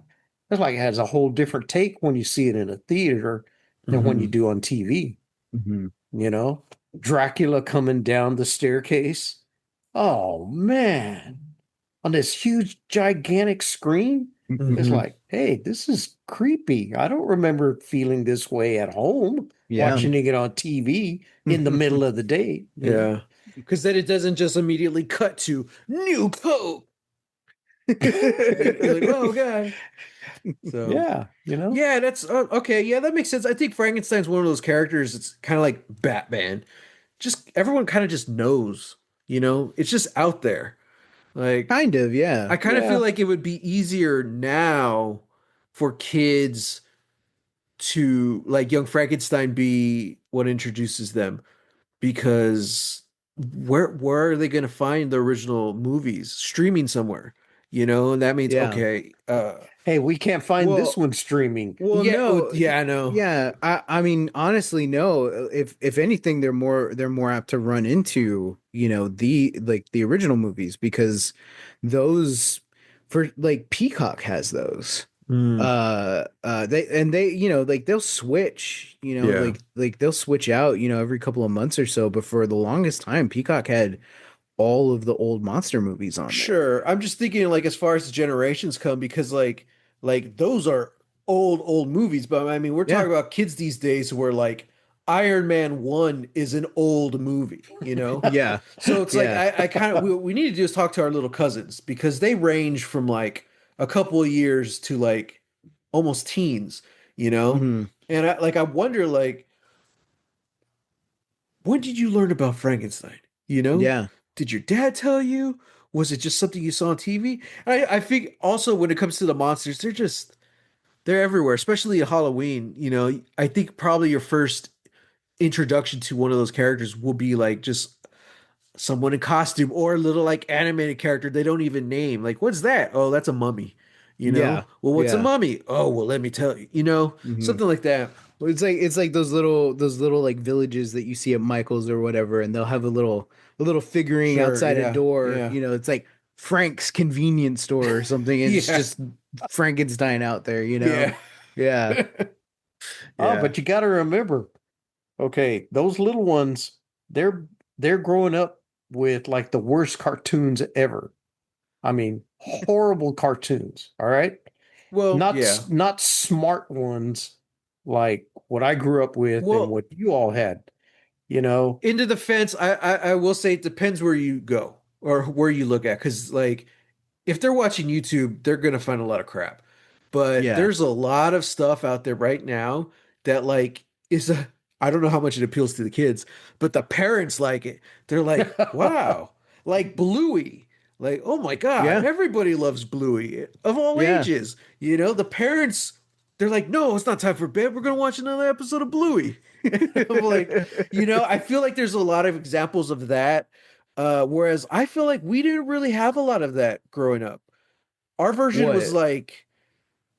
Speaker 4: It's like it has a whole different take when you see it in a theater than when you
Speaker 2: Mhm.
Speaker 4: do on TV,
Speaker 3: Hmm.
Speaker 4: you know? Dracula coming down the staircase. Oh man. On this huge gigantic screen. It's
Speaker 2: Mhm.
Speaker 4: like, hey, this is creepy. I don't remember feeling this way at home,
Speaker 3: Yeah.
Speaker 4: watching it on TV in the middle of the day.
Speaker 2: Yeah. Because then it doesn't just immediately cut to new coat. You're like, oh god. So
Speaker 4: Yeah,
Speaker 2: yeah, that's okay. Yeah, that makes sense. I think Frankenstein's one of those characters. It's kind of like Batman. Just everyone kind of just knows. It's just out there. Like
Speaker 3: Kind of, yeah.
Speaker 2: I kind of feel
Speaker 4: yeah.
Speaker 2: like it would be easier now for kids to like Young Frankenstein be what introduces them because where are they going to find the original movies streaming somewhere? And that means
Speaker 3: Yeah.
Speaker 2: okay.
Speaker 4: Hey, we can't find this
Speaker 2: Well,
Speaker 4: one streaming.
Speaker 2: well,
Speaker 3: Yeah,
Speaker 2: no, yeah, I know.
Speaker 3: yeah. I mean, honestly, no. If anything, they're more apt to run into, the original movies because those for like Peacock has those.
Speaker 2: Mm,
Speaker 3: They like they'll switch,
Speaker 2: yeah.
Speaker 3: like they'll switch out, every couple of months or so, but for the longest time Peacock had all of the old monster movies on there.
Speaker 2: Sure. I'm just thinking like as far as the generations come because like those are old movies, but I mean we're
Speaker 3: Yeah.
Speaker 2: talking about kids these days where like Iron Man 1 is an old movie?
Speaker 3: Yeah.
Speaker 2: So it's like
Speaker 3: Yeah.
Speaker 2: I kind of we need to just talk to our little cousins because they range from like a couple of years to like almost teens, you know?
Speaker 3: Hmm.
Speaker 2: And I wonder like when did you learn about Frankenstein? You know?
Speaker 3: Yeah.
Speaker 2: Did your dad tell you? Was it just something you saw on TV? I think also when it comes to the monsters, they're everywhere, especially at Halloween. I think probably your first introduction to one of those characters will be like just someone in costume or a little like animated character they don't even name. Like, what's that? Oh, that's a mummy.
Speaker 3: Yeah.
Speaker 2: Well, what's a
Speaker 3: Yeah.
Speaker 2: mummy? Oh, well, let me tell you.
Speaker 3: Hmm.
Speaker 2: Something like that.
Speaker 3: Well, it's like those little like villages that you see at Michael's or whatever, and they'll have a little figuring
Speaker 2: Sure.
Speaker 3: outside a
Speaker 2: Yeah.
Speaker 3: door.
Speaker 2: Yeah.
Speaker 3: It's like Frank's convenience store or something, and it's
Speaker 2: Yeah.
Speaker 3: just Frankenstein out there.
Speaker 2: Yeah.
Speaker 3: Yeah.
Speaker 4: Oh,
Speaker 2: Yeah.
Speaker 4: but you got to remember, okay, those little ones, they're they're growing up with like the worst cartoons ever. I mean, horrible cartoons, all right?
Speaker 2: Well,
Speaker 4: Not
Speaker 2: yeah.
Speaker 4: not smart ones like what I grew up with and
Speaker 2: Well,
Speaker 4: what you all had, you know.
Speaker 2: into the fence, I will say it depends where you go or where you look at. Because, like, if they're watching YouTube, they're going to find a lot of crap. But
Speaker 3: Yeah.
Speaker 2: there's a lot of stuff out there right now that like is a I don't know how much it appeals to the kids, but the parents like it. They're like, wow, like Bluey. Like, oh my God,
Speaker 3: Yeah.
Speaker 2: everybody loves Bluey of all
Speaker 3: Yeah.
Speaker 2: ages. You know, the parents, they're like, no, it's not time for bed. We're gonna watch another episode of Bluey. I'm like, I feel like there's a lot of examples of that. Whereas I feel like we didn't really have a lot of that growing up. Our version was
Speaker 3: What?
Speaker 2: like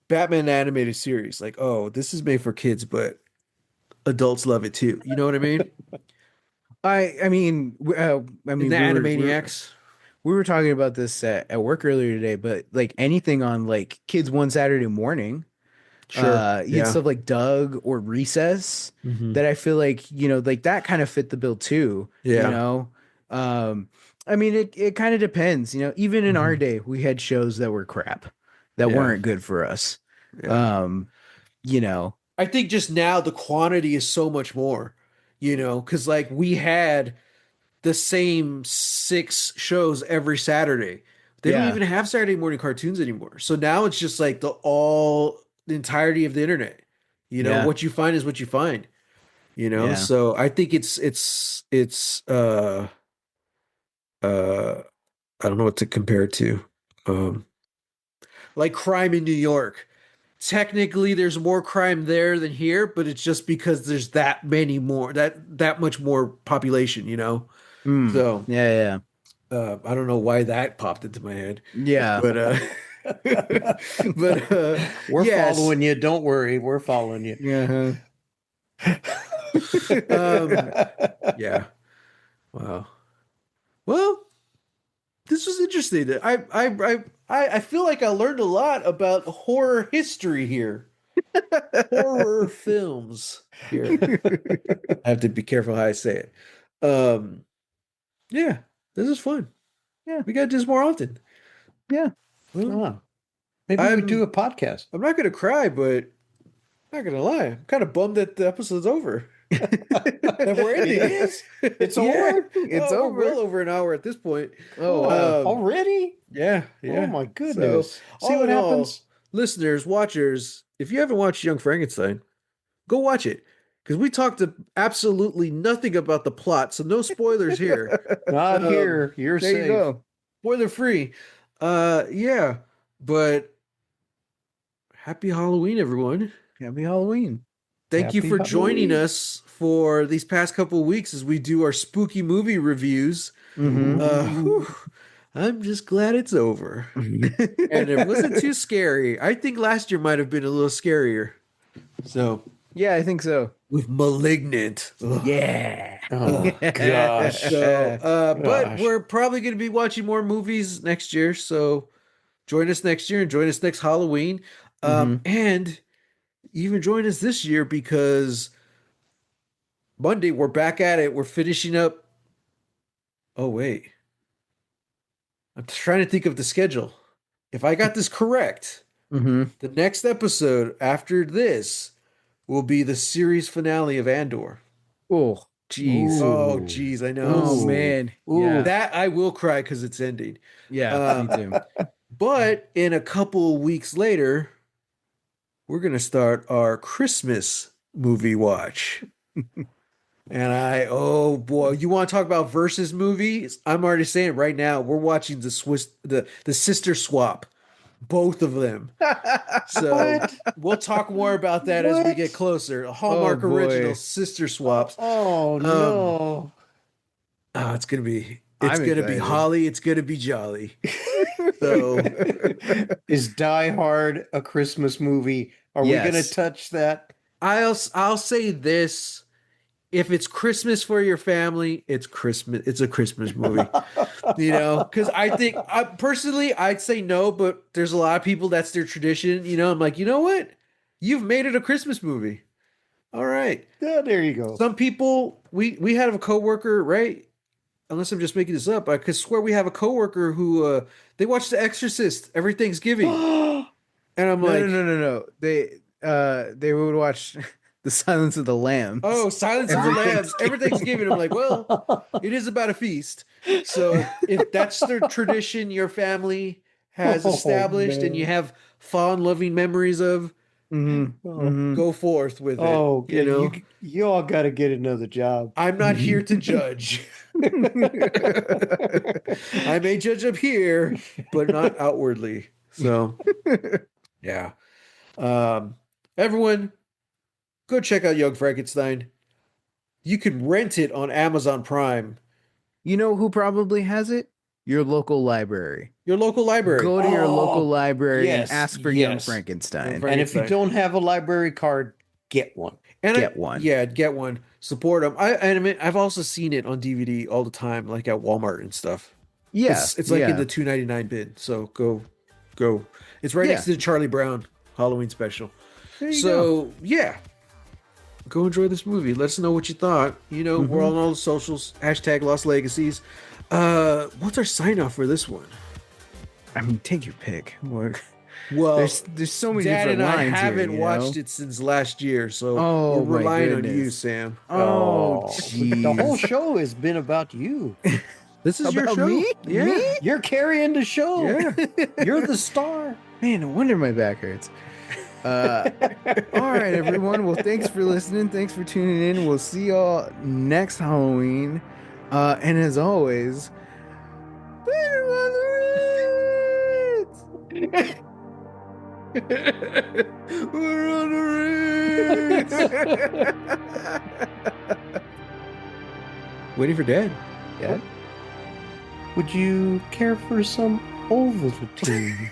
Speaker 2: Batman animated series. Like, oh, this is made for kids, but adults love it too. You know what I mean?
Speaker 3: I mean, I
Speaker 2: In the
Speaker 3: mean,
Speaker 2: Animaniacs.
Speaker 3: we were talking about this at work earlier today, but like anything on like Kids One Saturday Morning,
Speaker 2: Sure.
Speaker 3: you had
Speaker 2: Yeah.
Speaker 3: stuff like Doug or Recess
Speaker 2: Mhm.
Speaker 3: that I feel like, like that kind of fit the bill too,
Speaker 2: Yeah.
Speaker 3: Um, I mean, it kind of depends, even in our
Speaker 2: Mhm.
Speaker 3: day, we had shows that were crap that
Speaker 2: Yeah.
Speaker 3: weren't good for us.
Speaker 2: Yeah.
Speaker 3: You know,
Speaker 2: I think just now the quantity is so much more, because like we had the same 6 shows every Saturday. They don't
Speaker 3: yeah,
Speaker 2: even have Saturday morning cartoons anymore. So now it's just like the entirety of the internet.
Speaker 3: yeah,
Speaker 2: What you find is what you find.
Speaker 3: yeah.
Speaker 2: So I think it's I don't know what to compare it to. Um like crime in New York. Technically there's more crime there than here, but it's just because there's that many more that much more population. So
Speaker 3: Yeah, yeah,
Speaker 2: I don't know why that popped into my head,
Speaker 3: yeah.
Speaker 2: but but
Speaker 4: We're
Speaker 2: yes.
Speaker 4: following you. Don't worry. We're following you.
Speaker 3: Yeah.
Speaker 2: um yeah. Wow. Well, this was interesting. I feel like I learned a lot about horror history here. Horror films here. I have to be careful how I say it. Yeah, this is fun.
Speaker 3: Yeah.
Speaker 2: We gotta do this more often.
Speaker 3: Yeah.
Speaker 2: Well,
Speaker 4: Oh, maybe we do a podcast.
Speaker 2: I'm not gonna cry, but I'm not gonna lie. I'm kind of bummed that the episode's over. That we're ending.
Speaker 4: It is? It's
Speaker 2: Yeah.
Speaker 4: over?
Speaker 3: It's
Speaker 2: Oh,
Speaker 3: over.
Speaker 2: we're well over an hour at this point.
Speaker 3: Oh, wow.
Speaker 4: Already?
Speaker 2: Yeah, yeah.
Speaker 4: Oh my
Speaker 2: So,
Speaker 4: goodness. See
Speaker 2: all
Speaker 4: what
Speaker 2: in all,
Speaker 4: happens?
Speaker 2: listeners, watchers, if you haven't watched Young Frankenstein, go watch it. Because we talked absolutely nothing about the plot, so no spoilers here.
Speaker 4: Not
Speaker 2: Um,
Speaker 4: here. You're
Speaker 3: There
Speaker 4: safe.
Speaker 3: you go.
Speaker 2: Spoiler free. Yeah. But happy Halloween, everyone.
Speaker 3: Happy Halloween.
Speaker 2: Thank you
Speaker 4: Happy
Speaker 2: for joining
Speaker 4: Halloween.
Speaker 2: us for these past couple of weeks as we do our spooky movie reviews.
Speaker 3: Mhm.
Speaker 2: Whew, I'm just glad it's over. And it wasn't too scary. I think last year might have been a little scarier. So,
Speaker 3: Yeah, I think so.
Speaker 2: with Malignant. Ugh.
Speaker 3: Yeah.
Speaker 4: Oh gosh.
Speaker 2: So, but
Speaker 4: Gosh.
Speaker 2: we're probably going to be watching more movies next year. So, join us next year and join us next Halloween.
Speaker 3: Mhm.
Speaker 2: And even join us this year because Monday we're back at it. We're finishing up. Oh, wait. I'm trying to think of the schedule. If I got this correct,
Speaker 3: Mhm.
Speaker 2: the next episode after this will be the series finale of Andor.
Speaker 3: Oh, jeez.
Speaker 4: Ooh.
Speaker 2: Oh, geez, I know.
Speaker 3: Oh
Speaker 4: Ooh.
Speaker 3: man.
Speaker 4: Ooh.
Speaker 3: Yeah.
Speaker 2: That I will cry because it's ending.
Speaker 3: Yeah, me too.
Speaker 2: But in a couple weeks later, we're going to start our Christmas movie watch. And oh boy, you want to talk about versus movies? I'm already saying right now, we're watching the Sister Swap, both of them. So
Speaker 4: What?
Speaker 2: we'll talk more about that as we
Speaker 4: What?
Speaker 2: get closer. A Hallmark
Speaker 3: Oh, boy.
Speaker 2: original Sister Swaps.
Speaker 4: Oh no.
Speaker 2: Oh, it's gonna
Speaker 3: I'm
Speaker 2: be
Speaker 3: excited.
Speaker 2: holly. It's gonna be jolly. So
Speaker 4: Is Die Hard a Christmas movie? Are we going to
Speaker 3: Yes.
Speaker 4: touch that?
Speaker 2: I'll say this: if it's Christmas for your family, it's Christmas. It's a Christmas movie, Because I think personally, I'd say no, but there's a lot of people that's their tradition. I'm like, you know what? You've made it a Christmas movie. All right.
Speaker 4: Yeah, there you go.
Speaker 2: Some people we had a coworker, right? Unless I'm just making this up, I could swear we have a coworker who they watch The Exorcist every Thanksgiving, and I'm
Speaker 3: No,
Speaker 2: like,
Speaker 3: no. They would watch The Silence of the Lambs.
Speaker 2: oh, Silence of the
Speaker 3: Every
Speaker 2: Lambs every Thanksgiving. I'm like, well, it is about a feast, so if that's their tradition, your family has
Speaker 4: Oh,
Speaker 2: established and you
Speaker 4: man.
Speaker 2: have fond, loving memories of,
Speaker 4: Oh,
Speaker 2: go forth with
Speaker 4: oh,
Speaker 2: it. You know,
Speaker 4: you all got to get another job.
Speaker 2: I'm not here to judge. I may judge up here, but not outwardly. So, yeah. Everyone, go check out Young Frankenstein. You can rent it on Amazon Prime.
Speaker 3: You know who probably has it? Your local library.
Speaker 2: Your local library.
Speaker 3: Go to your
Speaker 4: Oh,
Speaker 3: local library
Speaker 4: yes,
Speaker 3: and ask for Young
Speaker 4: yes.
Speaker 3: Frankenstein.
Speaker 2: Young
Speaker 4: And if you
Speaker 2: Frankenstein.
Speaker 4: don't have a library card, get one.
Speaker 2: And
Speaker 3: Get one.
Speaker 2: Yeah, get one. Support them. I mean, I've also seen it on DVD all the time, like at Walmart and stuff.
Speaker 3: Yeah,
Speaker 2: It's like in the $2.99 bin. So go. It's right next to the Charlie Brown Halloween special.
Speaker 3: There you
Speaker 2: So yeah, go enjoy this movie. Let us know what you thought. You know, we're on all the socials. # Lost Legacies. What's our sign off for this one?
Speaker 3: I mean, take your pick.
Speaker 2: Well,
Speaker 3: There's so many
Speaker 2: Dad
Speaker 3: different
Speaker 2: and I
Speaker 3: lines
Speaker 2: haven't
Speaker 3: here,
Speaker 2: watched it since last year, so
Speaker 3: Oh,
Speaker 2: we're
Speaker 3: my
Speaker 2: relying on you,
Speaker 3: goodness.
Speaker 2: Sam.
Speaker 3: Oh,
Speaker 4: the whole
Speaker 3: jeez.
Speaker 4: show has been about you.
Speaker 2: This is your
Speaker 3: About
Speaker 2: show.
Speaker 3: me?
Speaker 2: Yeah.
Speaker 3: Me?
Speaker 4: You're carrying the show.
Speaker 2: Yeah.
Speaker 4: You're the star.
Speaker 3: Man, no wonder my back hurts. All right, everyone. Well, thanks for listening. Thanks for tuning in. We'll see y'all next Halloween. And as always, better on the Ritz. We're on the Ritz.
Speaker 2: Waiting for Dad.
Speaker 3: Yeah.
Speaker 4: Would you care for some Ovaltine?